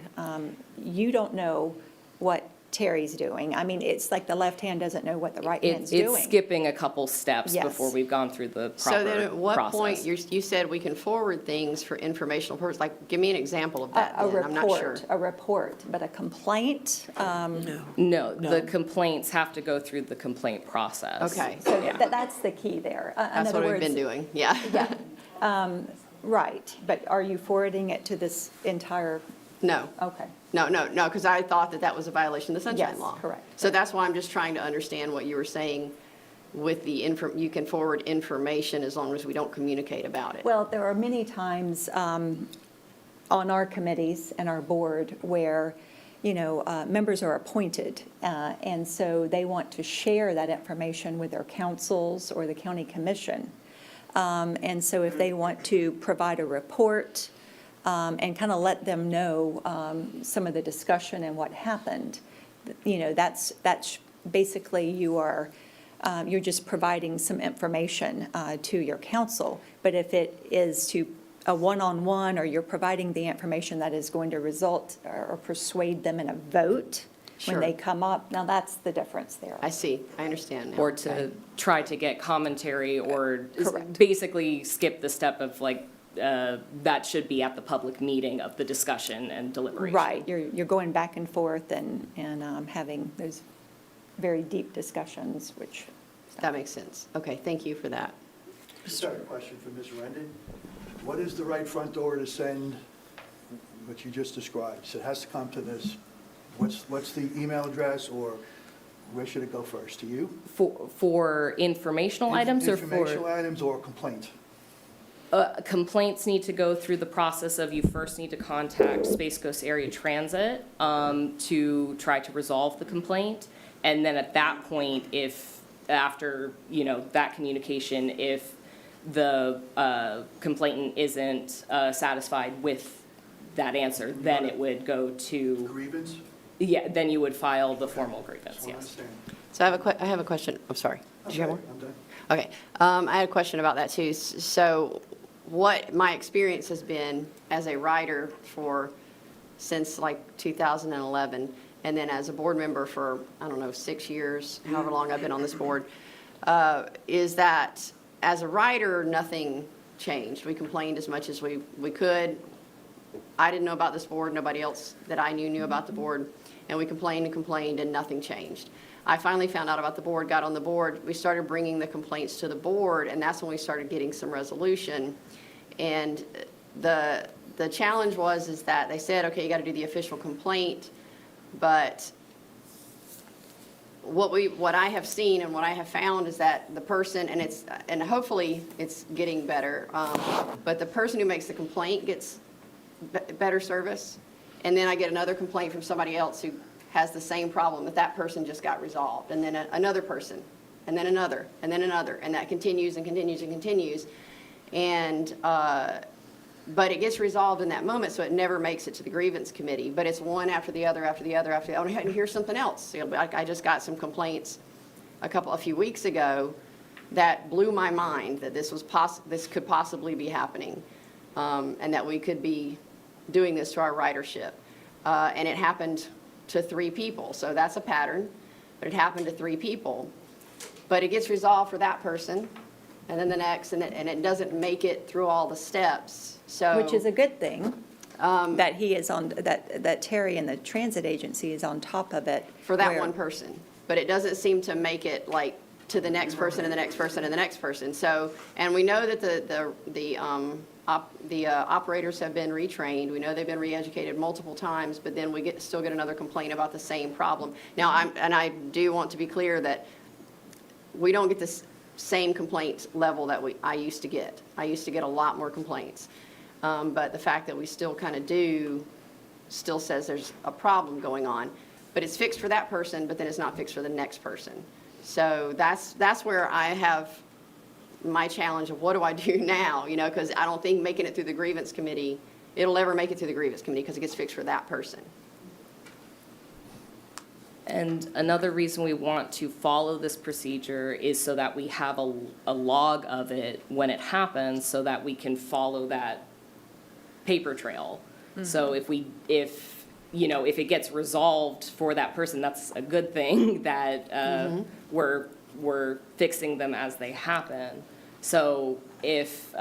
you don't know what Terry's doing. I mean, it's like the left hand doesn't know what the right hand's It's doing. skipping a couple steps Yes. before we've gone through the So proper then at what point, process. you said we can forward things for informational purposes? Like, give me an example of that A then. I'm not sure. report, a report, but a complaint, No, the complaints have to go through the complaint process. Okay. so Yeah. that's the key there. In That's other what we've been words- doing, yeah. Yeah, right, but are you forwarding it to this entire, No, okay. no, because I thought that that was a violation of the Sunshine Yes, Law. correct. So that's why I'm just trying to understand what you were saying with the, you can forward information as long as we don't communicate about it. Well, there are many times on our committees and our board where, members are appointed, and so they want to share that information with their councils or the county commission. And so if they want to provide a report and kind of let them know some of the discussion and what happened, that's basically you're just providing some information to your council. But if it is to a one-on-one, or you're providing the information that is going to result or persuade them in a vote when Sure. they come up, now that's the difference there. I see, I understand now. Or to try to get commentary or Correct. basically skip the step of like, that should be at the public meeting of the discussion and deliberation. Right, you're going back and forth and having those very deep discussions, which. That makes sense. Okay, thank you for that. Just have a question for Ms. Rendon. What is the right front door to send what you just described? So it has to come to this, what's the email address, or where should it go first? To you? For informational items or Informational for, items or complaint? complaints need to go through the process of you first need to contact Space Coast Area Transit to try to resolve the complaint. And then at that point, if, after, that communication, if the complainant isn't satisfied with that answer, then it would go to, Grievance? yeah, then you would file the formal grievance, Just want to yes. understand. So I have a question, I'm sorry. Did you have more? I'm done. Okay, I had a question about that too. So what my experience has been as a writer since like 2011, and then as a board member for, 6 years, however long I've been on this board, is that as a writer, nothing changed. We complained as much as we could. I didn't know about this board, nobody else that I knew about the board, and we complained and complained, and nothing changed. I finally found out about the board, got on the board, we started bringing the complaints to the board, and that's when we started getting some resolution. And the challenge is that they said, okay, you got to do the official complaint, but what I have seen and what I have found is that the person, and hopefully it's getting better, but the person who makes the complaint gets better service, and then I get another complaint from somebody else who has the same problem that person just got resolved, and then another person, and then another, and then another, and that continues and continues and continues. And, but it gets resolved in that moment, so it never makes it to the grievance committee, but it's one after the other, after the other, after the other. And here's something else. Like I just got some complaints a few weeks ago that blew my mind that this could possibly be happening, and that we could be doing this to our ridership. And it happened to 3 people, so that's a pattern, but it happened to 3 people. But it gets resolved for that person, and then the next, and it doesn't make it through all the steps, so. Which is a good thing, that he is on, that Terry and the transit agency is on top of it. For that where- one person, but it doesn't seem to make it like to the next person and the next person and the next person, so, and we know that the operators have been retrained, we know they've been re-educated multiple times, but then we still get another complaint about the same problem. Now, I do want to be clear that we don't get this same complaint level that I used to get. I used to get a lot more complaints. But the fact that we still kind of do still says there's a problem going on. But it's fixed for that person, but then it's not fixed for the next person. So that's where I have my challenge of what do I do now, because I don't think making it through the grievance committee, it'll ever make it through the grievance committee because it gets fixed for that person. And another reason we want to follow this procedure is so that we have a log of it when it happens, so that we can follow that paper trail. So if you know, if it gets resolved for that person, that's a good thing, that we're fixing them as they happen. So if,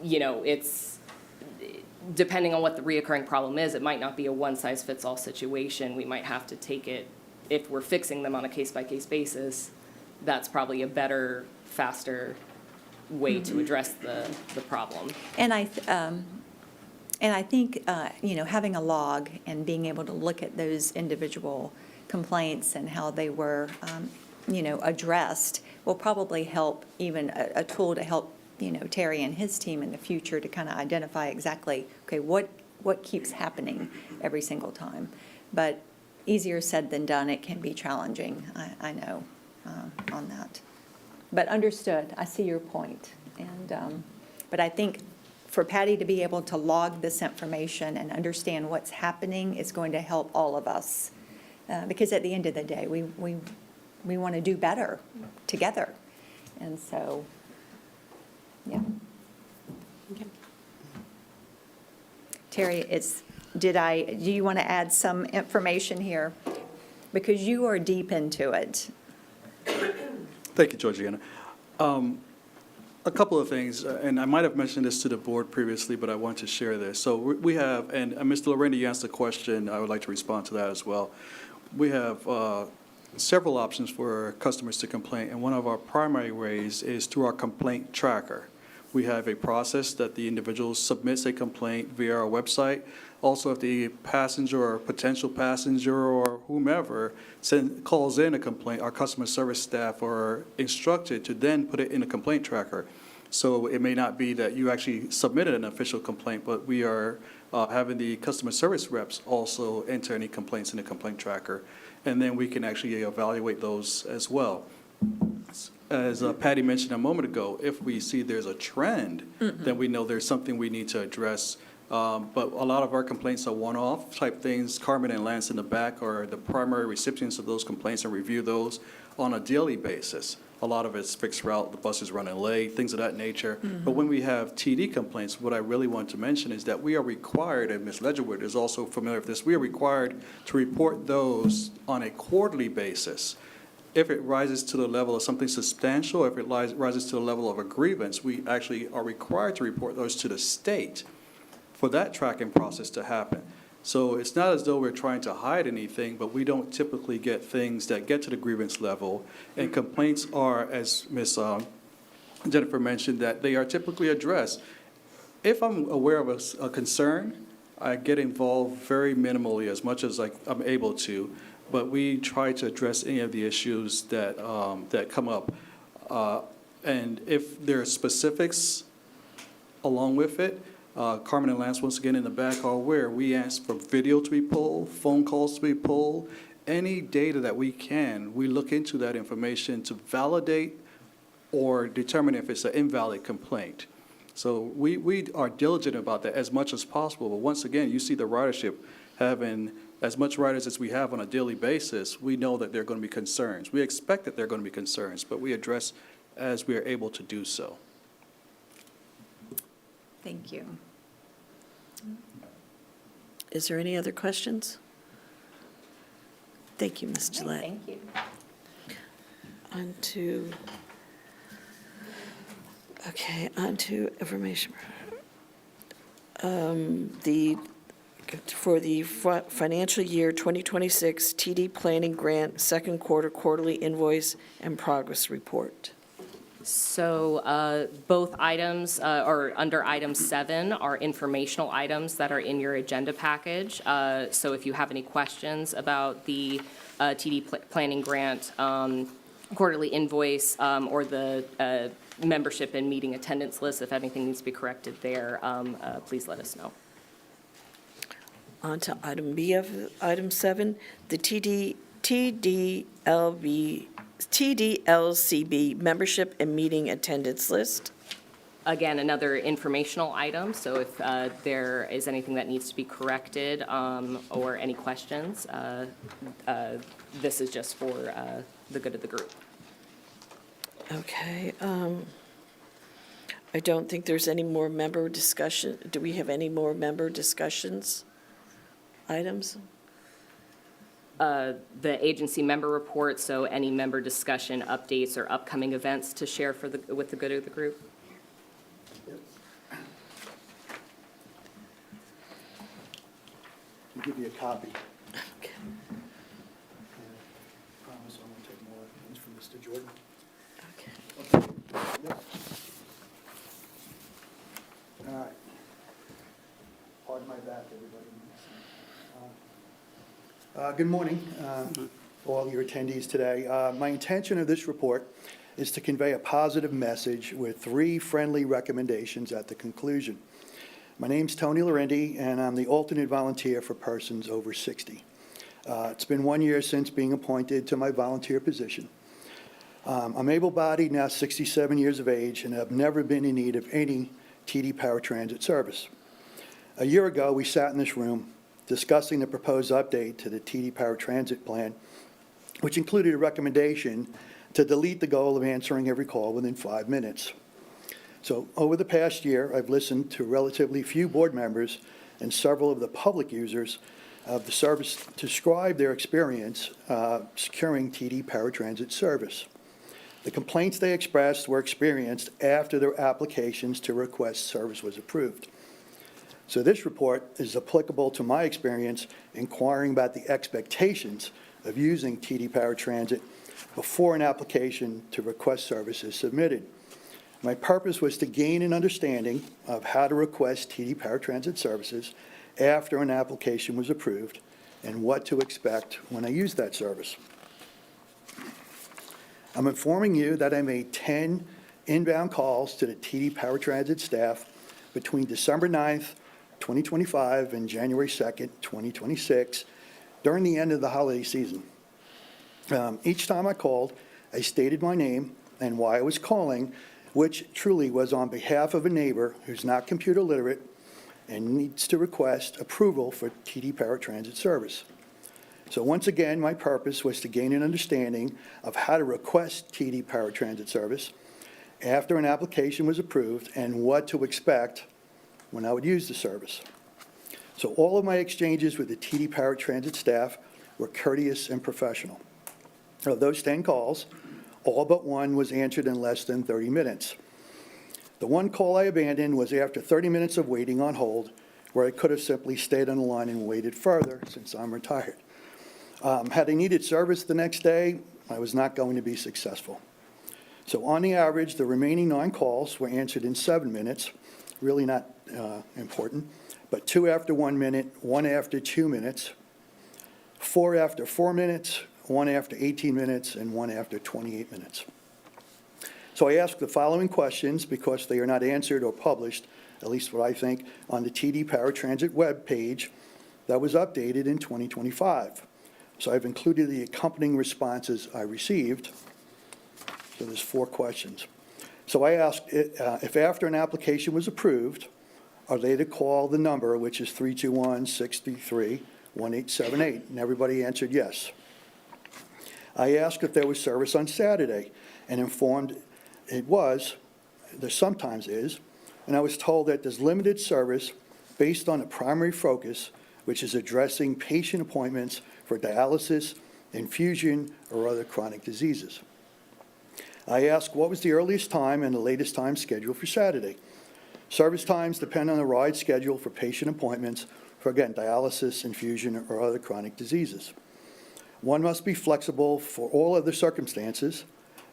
you know, it's, depending on what the reoccurring problem is, it might not be a one-size-fits-all situation. We might have to take it, if we're fixing them on a case-by-case basis, that's probably a better, faster way to address the problem. And I think, you know, having a log and being able to look at those individual complaints and how they were, you know, addressed will probably help, even a tool to help, you know, Terry and his team in the future to kind of identify exactly, okay, what keeps happening every single time. But easier said than done, it can be challenging, I know, on that. But understood, I see your point. And, but I think for Patty to be able to log this information and understand what's happening is going to help all of us. Because at the end of the day, we want to do better together. And so, yeah. Terry, do you want to add some information here? Because you are deep into it. Thank you, Georgiana. A couple of things, and I might have mentioned this to the board previously, but I want to share this. So we have, and Mr. Lorendi, you asked the question, I would like to respond to that as well. We have several options for customers to complain, and one of our primary ways is through our complaint tracker. We have a process that the individual submits a complaint via our website. Also, if the passenger or potential passenger or whomever calls in a complaint, our customer service staff are instructed to then put it in a complaint tracker. So it may not be that you actually submitted an official complaint, but we are having the customer service reps also enter any complaints in the complaint tracker. And then we can actually evaluate those as well. As Patty mentioned a moment ago, if we see there's a trend, then we know there's something we need to address. But a lot of our complaints are one-off type things. Carmen and Lance in the back are the primary recipients of those complaints and review those on a daily basis. A lot of it's fixed route, the bus is running late, things of that nature. But when we have TD complaints, what I really want to mention is that we are required, and Ms. Ledgerwood is also familiar with this, we are required to report those on a quarterly basis. If it rises to the level of something substantial, if it rises to the level of a grievance, we actually are required to report those to the state for that tracking process to happen. So it's not as though we're trying to hide anything, but we don't typically get things that get to the grievance level. And complaints are, as Ms. Jennifer mentioned, that they are typically addressed. If I'm aware of a concern, I get involved very minimally, as much as I'm able to, but we try to address any of the issues that, that come up. And if there are specifics along with it, Carmen and Lance, once again, in the back are aware, we ask for video to be pulled, phone calls to be pulled, any data that we can, we look into that information to validate or determine if it's an invalid complaint. So we are diligent about that as much as possible, but once again, you see the ridership having as much riders as we have on a daily basis, we know that there are going to be concerns. We expect that there are going to be concerns, but we address as we are able to do so. Thank you. Is there any other questions? Thank you, Ms. Gillette. Thank you. On to information. For the financial year 2026 TD Planning Grant Second Quarter Quarterly Invoice and Progress Report. So both items, or under item 7, are informational items that are in your agenda package. So if you have any questions about the TD Planning Grant quarterly invoice or the membership and meeting attendance list, if anything needs to be corrected there, please let us know. On to item B of item 7, the TDLCB membership and meeting attendance list. Again, another informational item, so if there is anything that needs to be corrected or any questions, this is just for the good of the group. Okay. I don't think there's any more member discussion. Do we have any more member discussions? items? The agency member report, so any member discussion, updates, or upcoming events to share with the good of the group. I'll give you a copy. Okay. Promise I won't take more things from Mr. Jordan. Okay. Yep. All right. Pardon my back, everybody. Good morning, all your attendees today. My intention of this report is to convey a positive message with 3 friendly recommendations at the conclusion. My name's Tony Larendi, and I'm the alternate volunteer for persons over 60. It's been 1 year since being appointed to my volunteer position. I'm able-bodied, now 67 years of age, and have never been in need of any TD paratransit service. A year ago, we sat in this room discussing the proposed update to the TD paratransit plan, which included a recommendation to delete the goal of answering every call within 5 minutes. So over the past year, I've listened to relatively few board members and several of the public users of the service describe their experience securing TD paratransit service. The complaints they expressed were experienced after their applications to request service was approved. So this report is applicable to my experience inquiring about the expectations of using TD paratransit before an application to request service is submitted. My purpose was to gain an understanding of how to request TD paratransit services after an application was approved and what to expect when I use that service. I'm informing you that I made 10 inbound calls to the TD paratransit staff between December 9th, 2025 and January 2nd, 2026, during the end of the holiday season. Each time I called, I stated my name and why I was calling, which truly was on behalf of a neighbor who's not computer literate and needs to request approval for TD paratransit service. So once again, my purpose was to gain an understanding of how to request TD paratransit service after an application was approved and what to expect when I would use the service. So all of my exchanges with the TD paratransit staff were courteous and professional. Of those 10 calls, all but one was answered in less than 30 minutes. The one call I abandoned was after 30 minutes of waiting on hold, where I could have simply stayed on the line and waited further since I'm retired. Had I needed service the next day, I was not going to be successful. So on the average, the remaining 9 calls were answered in 7 minutes, really not important, but 2 after 1 minute, 1 after 2 minutes, 4 after 4 minutes, 1 after 18 minutes, and 1 after 28 minutes. So I ask the following questions because they are not answered or published, at least what I think, on the TD paratransit webpage that was updated in 2025. So I've included the accompanying responses I received. So there's 4 questions. So I asked if after an application was approved, are they to call the number, which is 321-633-1878? And everybody answered yes. I asked if there was service on Saturday and informed it was, there sometimes is, and I was told that there's limited service based on a primary focus, which is addressing patient appointments for dialysis, infusion, or other chronic diseases. I asked what was the earliest time and the latest time scheduled for Saturday. Service times depend on the ride schedule for patient appointments for, again, dialysis, infusion, or other chronic diseases. One must be flexible for all other circumstances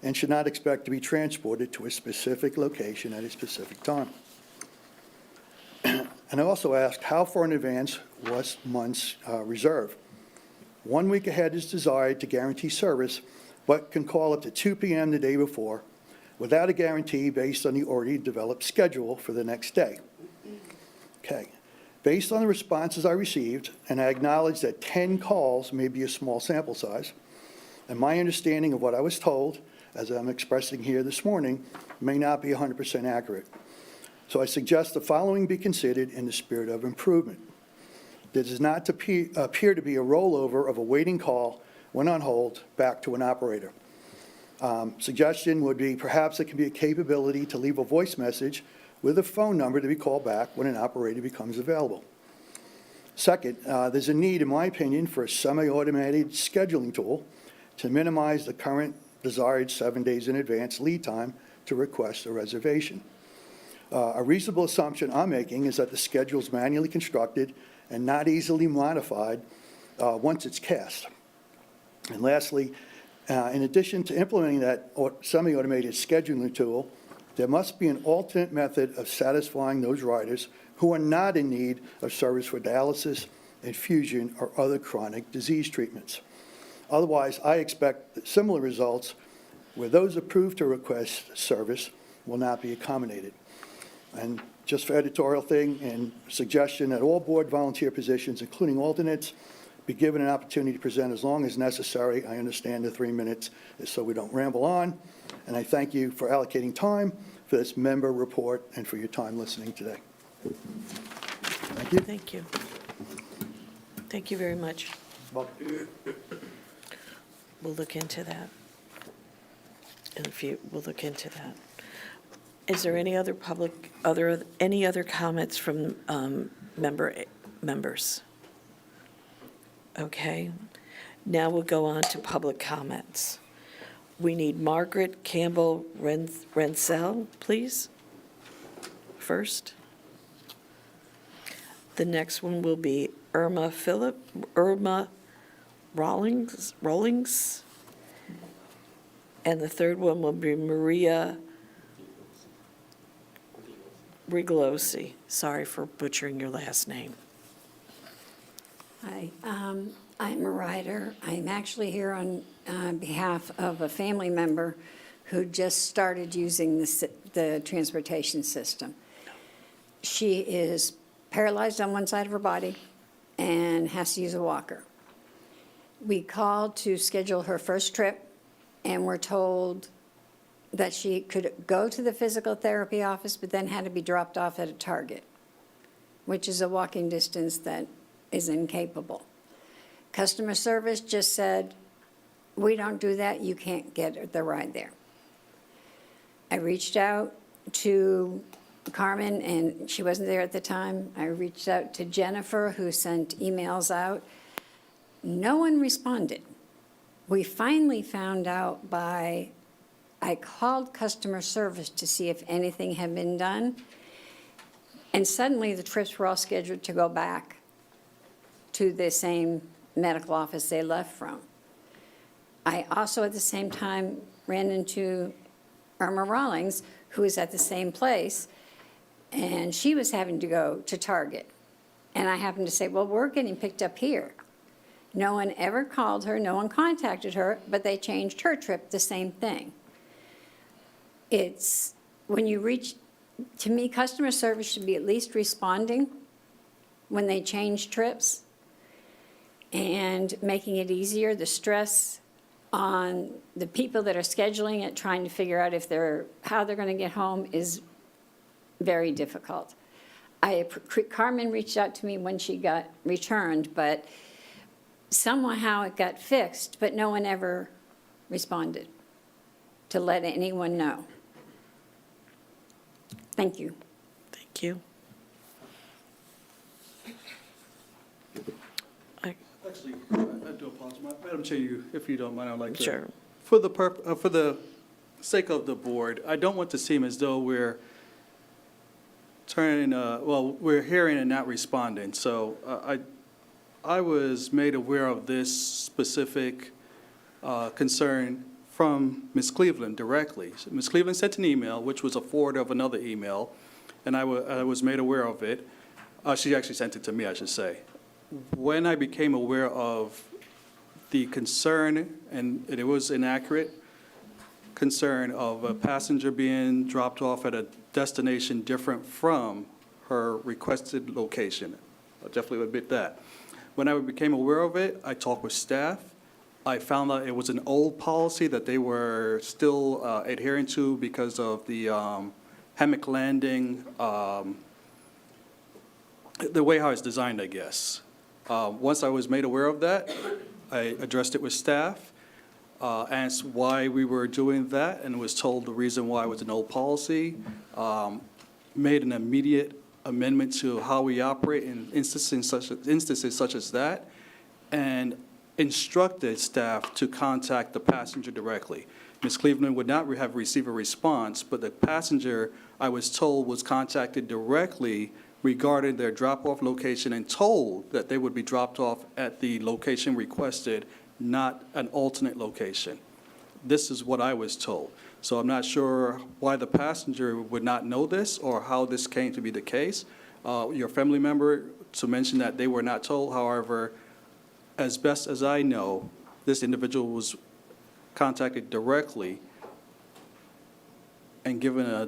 and should not expect to be transported to a specific location at a specific time. And I also asked how far in advance was months reserved. 1 week ahead is desired to guarantee service, but can call up to 2 p.m. the day before without a guarantee based on the already developed schedule for the next day. Okay. Based on the responses I received, and I acknowledge that 10 calls may be a small sample size, and my understanding of what I was told, as I'm expressing here this morning, may not be 100% accurate. So I suggest the following be considered in the spirit of improvement. There does not appear to be a rollover of a waiting call when on hold back to an operator. Suggestion would be perhaps it can be a capability to leave a voice message with a phone number to be called back when an operator becomes available. Second, there's a need, in my opinion, for a semi-automated scheduling tool to minimize the current desired 7 days in advance lead time to request a reservation. A reasonable assumption I'm making is that the schedule is manually constructed and not easily modified once it's cast. And lastly, in addition to implementing that semi-automated scheduling tool, there must be an alternate method of satisfying those riders who are not in need of service for dialysis, infusion, or other chronic disease treatments. Otherwise, I expect similar results where those approved to request service will not be accommodated. And just for editorial thing and suggestion that all board volunteer positions, including alternates, be given an opportunity to present as long as necessary. I understand the 3 minutes is so we don't ramble on. And I thank you for allocating time for this member report and for your time listening today. Thank you. Thank you. Thank you very much. We'll look into that. We'll look into that. Is there any other any other comments from members? Okay. Now we'll go on to public comments. We need Margaret Campbell Rensell, please, first. The next one will be Irma Rawlings. And the third one will be Maria Rigolosi. Sorry for butchering your last name. Hi, I'm a rider. I'm actually here on behalf of a family member who just started using the transportation system. She is paralyzed on one side of her body and has to use a walker. We called to schedule her first trip, and we're told that she could go to the physical therapy office, but then had to be dropped off at a Target, which is a walking distance that is incapable. Customer service just said, we don't do that, you can't get the ride there. I reached out to Carmen, and she wasn't there at the time. I reached out to Jennifer, who sent emails out. No one responded. We finally found out I called customer service to see if anything had been done, and suddenly the trips were all scheduled to go back to the same medical office they left from. I also, at the same time, ran into Irma Rawlings, who was at the same place, and she was having to go to Target. And I happened to say, well, we're getting picked up here. No one ever called her, no one contacted her, but they changed her trip, the same thing. It's, when you reach, to me, customer service should be at least responding when they change trips and making it easier. The stress on the people that are scheduling it, trying to figure out how they're going to get home is very difficult. Carmen reached out to me when she got returned, but somehow it got fixed, but no one ever responded to let anyone know. Thank you. Thank you. Actually, I do apologize. Madam Chair, if you don't mind, I'd like to. Sure. For the sake of the board, I don't want to seem as though we're we're hearing and not responding. So I was made aware of this specific concern from Ms. Cleveland directly. So Ms. Cleveland sent an email, which was a forward of another email, and I was made aware of it. She actually sent it to me, I should say. When I became aware of the concern, and it was inaccurate, concern of a passenger being dropped off at a destination different from her requested location, I definitely would admit that. When I became aware of it, I talked with staff. I found out it was an old policy that they were still adhering to because of the hammock landing, the way how it's designed, I guess. Once I was made aware of that, I addressed it with staff, asked why we were doing that, and was told the reason why it was an old policy, made an immediate amendment to how we operate in instances such as that, and instructed staff to contact the passenger directly. Ms. Cleveland would not have received a response, but the passenger, I was told, was contacted directly regarding their drop-off location and told that they would be dropped off at the location requested, not an alternate location. This is what I was told. So I'm not sure why the passenger would not know this or how this came to be the case. Your family member to mention that they were not told, however, as best as I know, this individual was contacted directly and given a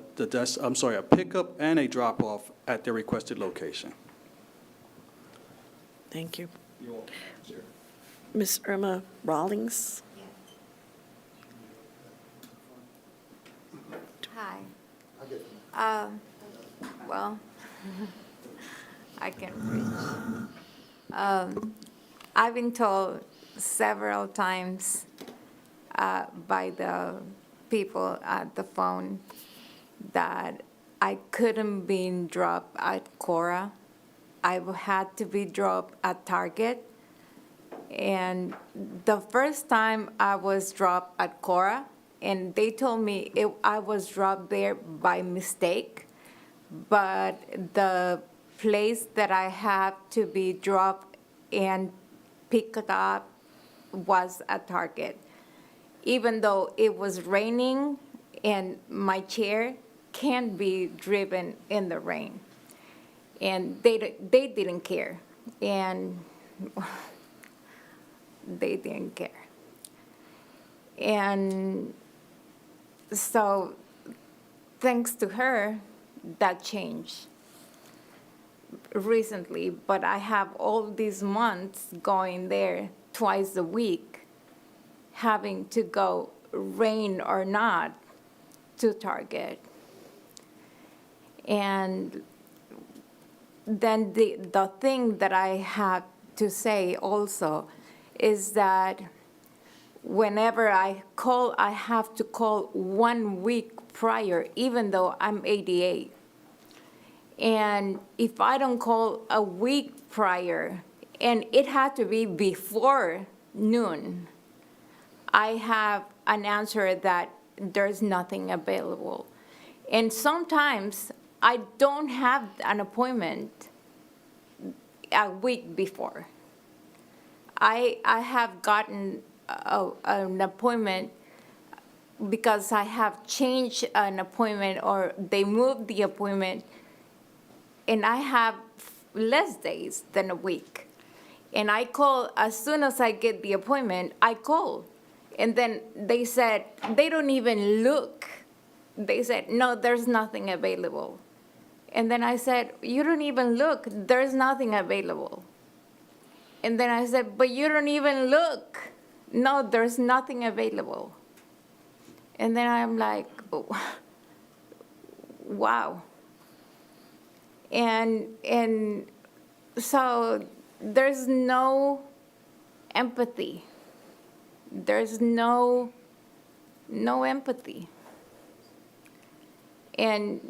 pickup and a drop-off at their requested location. Thank you. Ms. Irma Rawlings? Hi. Well, I can reach. I've been told several times by the people at the phone that I couldn't be dropped at Cora. I had to be dropped at Target. And the first time I was dropped at Cora, and they told me I was dropped there by mistake, but the place that I had to be dropped and picked up was at Target. Even though it was raining and my chair can't be driven in the rain. And they didn't care. And they didn't care. And so thanks to her, that changed recently. But I have all these months going there twice a week, having to go, rain or not, to Target. And then the thing that I have to say also is that whenever I call, I have to call 1 week prior, even though I'm 88. And if I don't call a week prior, and it had to be before noon, I have an answer that there's nothing available. And sometimes I don't have an appointment a week before. I have gotten an appointment because I have changed an appointment or they moved the appointment, and I have less days than a week. And I call, as soon as I get the appointment, I call. And then they said, they don't even look. They said, no, there's nothing available. And then I said, you don't even look, there's nothing available. And then I said, but you don't even look. No, there's nothing available. And then I'm like, oh, wow. And so there's no empathy. There's no empathy. And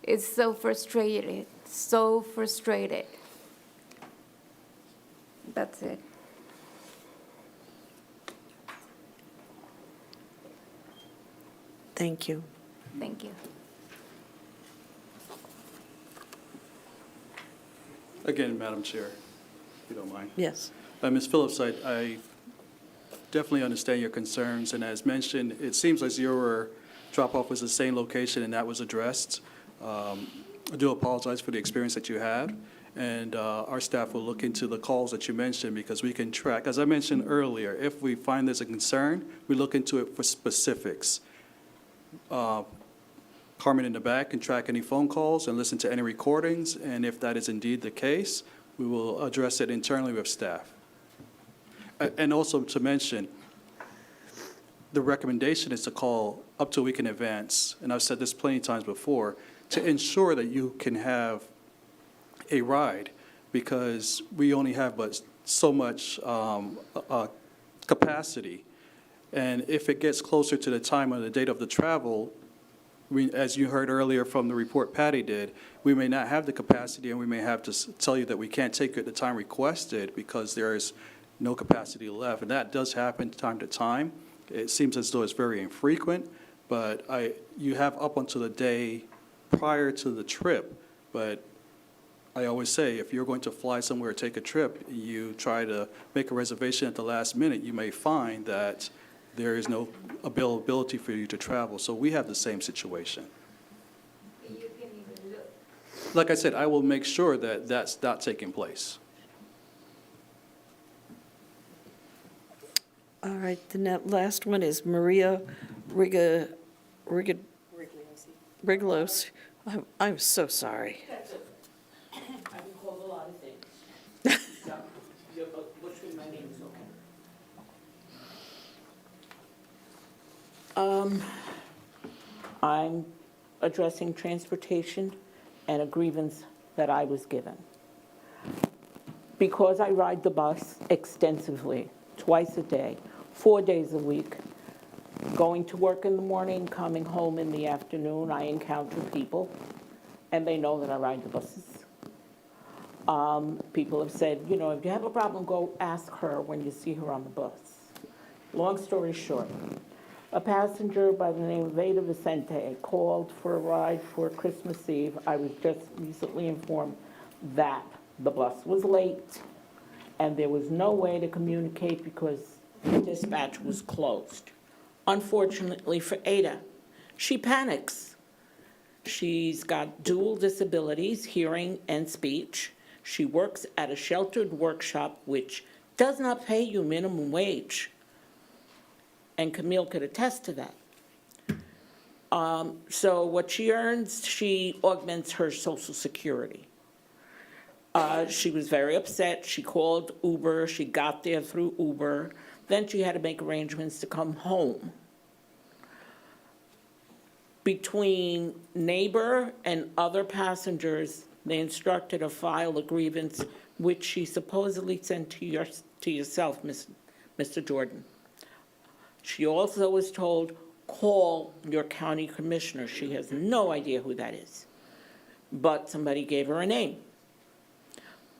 it's so frustrated, so frustrated. That's it. Thank you. Thank you. Again, Madam Chair, if you don't mind. Yes. Ms. Phillips, I definitely understand your concerns, and as mentioned, it seems like your drop-off was the same location and that was addressed. I do apologize for the experience that you had, and our staff will look into the calls that you mentioned because we can track. As I mentioned earlier, if we find there's a concern, we look into it for specifics. Carmen in the back can track any phone calls and listen to any recordings, and if that is indeed the case, we will address it internally with staff. And also to mention, the recommendation is to call up to a week in advance, and I've said this plenty of times before, to ensure that you can have a ride, because we only have but so much capacity. And if it gets closer to the time of the date of the travel, as you heard earlier from the report Patty did, we may not have the capacity, and we may have to tell you that we can't take it at the time requested because there is no capacity left. And that does happen time to time. It seems as though it's very infrequent, but you have up until the day prior to the trip. But I always say, if you're going to fly somewhere or take a trip, you try to make a reservation at the last minute, you may find that there is no availability for you to travel. So we have the same situation. Like I said, I will make sure that that's not taking place. All right, then that last one is Maria Riglos. I'm so sorry. I've been called a lot of things. So, butchering my name is okay. I'm addressing transportation and a grievance that I was given. Because I ride the bus extensively, twice a day, 4 days a week, going to work in the morning, coming home in the afternoon, I encounter people, and they know that I ride the buses. People have said, you know, if you have a problem, go ask her when you see her on the bus. Long story short, a passenger by the name of Ada Vicente called for a ride for Christmas Eve. I was just recently informed that the bus was late, and there was no way to communicate because dispatch was closed. Unfortunately for Ada, she panics. She's got dual disabilities, hearing and speech. She works at a sheltered workshop which does not pay you minimum wage. And Camille could attest to that. So what she earns, she augments her Social Security. She was very upset. She called Uber. She got there through Uber. Then she had to make arrangements to come home. Between neighbor and other passengers, they instructed her to file a grievance, which she supposedly sent to yourself, Mr. Jordan. She also was told, call your county commissioner. She has no idea who that is. But somebody gave her a name.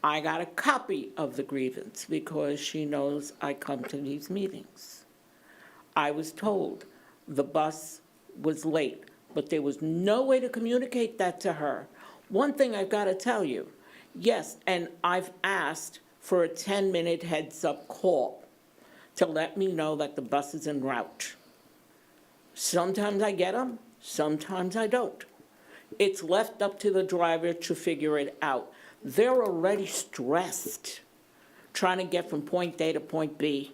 I got a copy of the grievance because she knows I come to these meetings. I was told the bus was late, but there was no way to communicate that to her. One thing I've got to tell you, yes, and I've asked for a 10-minute heads-up call to let me know that the bus is en route. Sometimes I get them, sometimes I don't. It's left up to the driver to figure it out. They're already stressed trying to get from point A to point B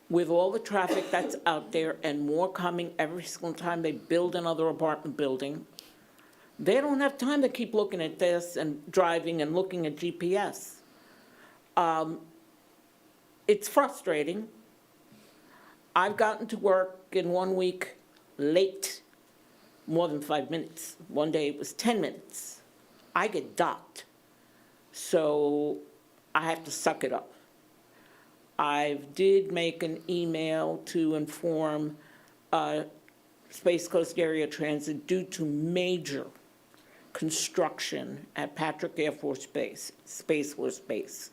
with all the traffic that's out there and more coming every single time they build another apartment building. They don't have time to keep looking at this and driving and looking at GPS. It's frustrating. I've gotten to work in 1 week late, more than 5 minutes. One day it was 10 minutes. I get docked. So I have to suck it up. I did make an email to inform Space Coast Area Transit due to major construction at Patrick Air Force Base, Space Force Base.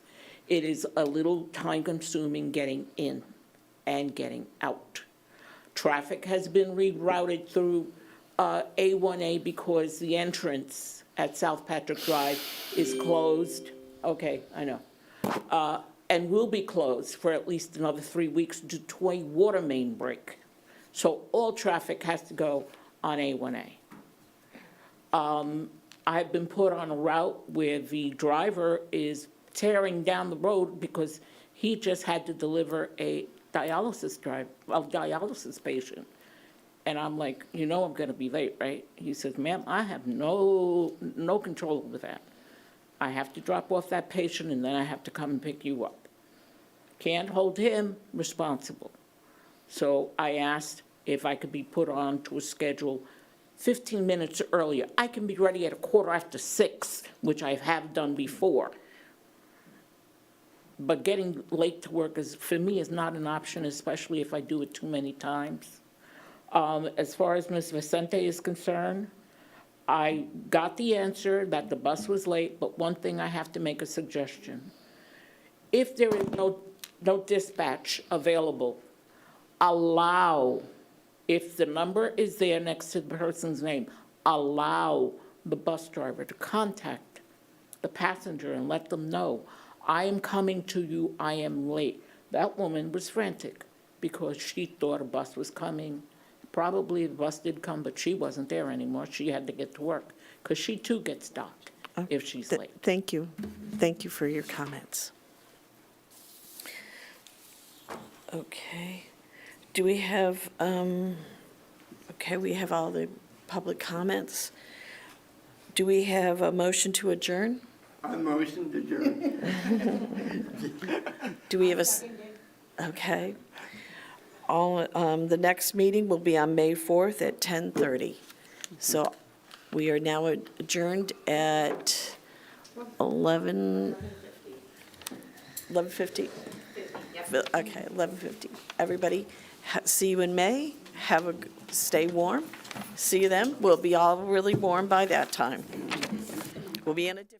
It is a little time-consuming getting in and getting out. Traffic has been rerouted through A1A because the entrance at South Patrick Drive is closed. Okay, I know. And will be closed for at least another 3 weeks due to a water main break. So all traffic has to go on A1A. I've been put on a route where the driver is tearing down the road because he just had to deliver a dialysis patient. And I'm like, you know I'm gonna be late, right? He says, ma'am, I have no control over that. I have to drop off that patient and then I have to come and pick you up. Can't hold him responsible. So I asked if I could be put on to a schedule 15 minutes earlier. I can be ready at 6:15, which I have done before. But getting late to work for me is not an option, especially if I do it too many times. As far as Ms. Vicente is concerned, I got the answer that the bus was late, but one thing I have to make a suggestion. If there is no dispatch available, allow, if the number is there next to the person's name, allow the bus driver to contact the passenger and let them know, I am coming to you, I am late. That woman was frantic because she thought a bus was coming. Probably the bus did come, but she wasn't there anymore. She had to get to work because she too gets stopped if she's late. Thank you. Thank you for your comments. Okay. Do we have, okay, we have all the public comments. Do we have a motion to adjourn? I motion to adjourn. Do we have okay. The next meeting will be on May 4th at 10:30. So we are now adjourned at 11:50. Okay, 11:50. Everybody, see you in May. Stay warm. See you then. We'll be all really warm by that time. We'll be in a different.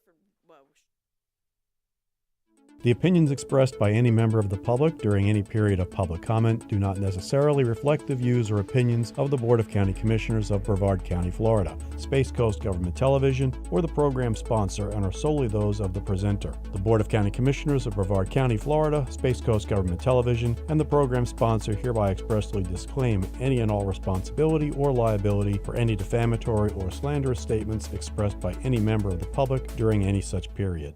The opinions expressed by any member of the public during any period of public comment do not necessarily reflect the views or opinions of the Board of County Commissioners of Brevard County, Florida, Space Coast Government Television, or the program sponsor, and are solely those of the presenter. The Board of County Commissioners of Brevard County, Florida, Space Coast Government Television, and the program sponsor hereby expressly disclaim any and all responsibility or liability for any defamatory or slanderous statements expressed by any member of the public during any such period.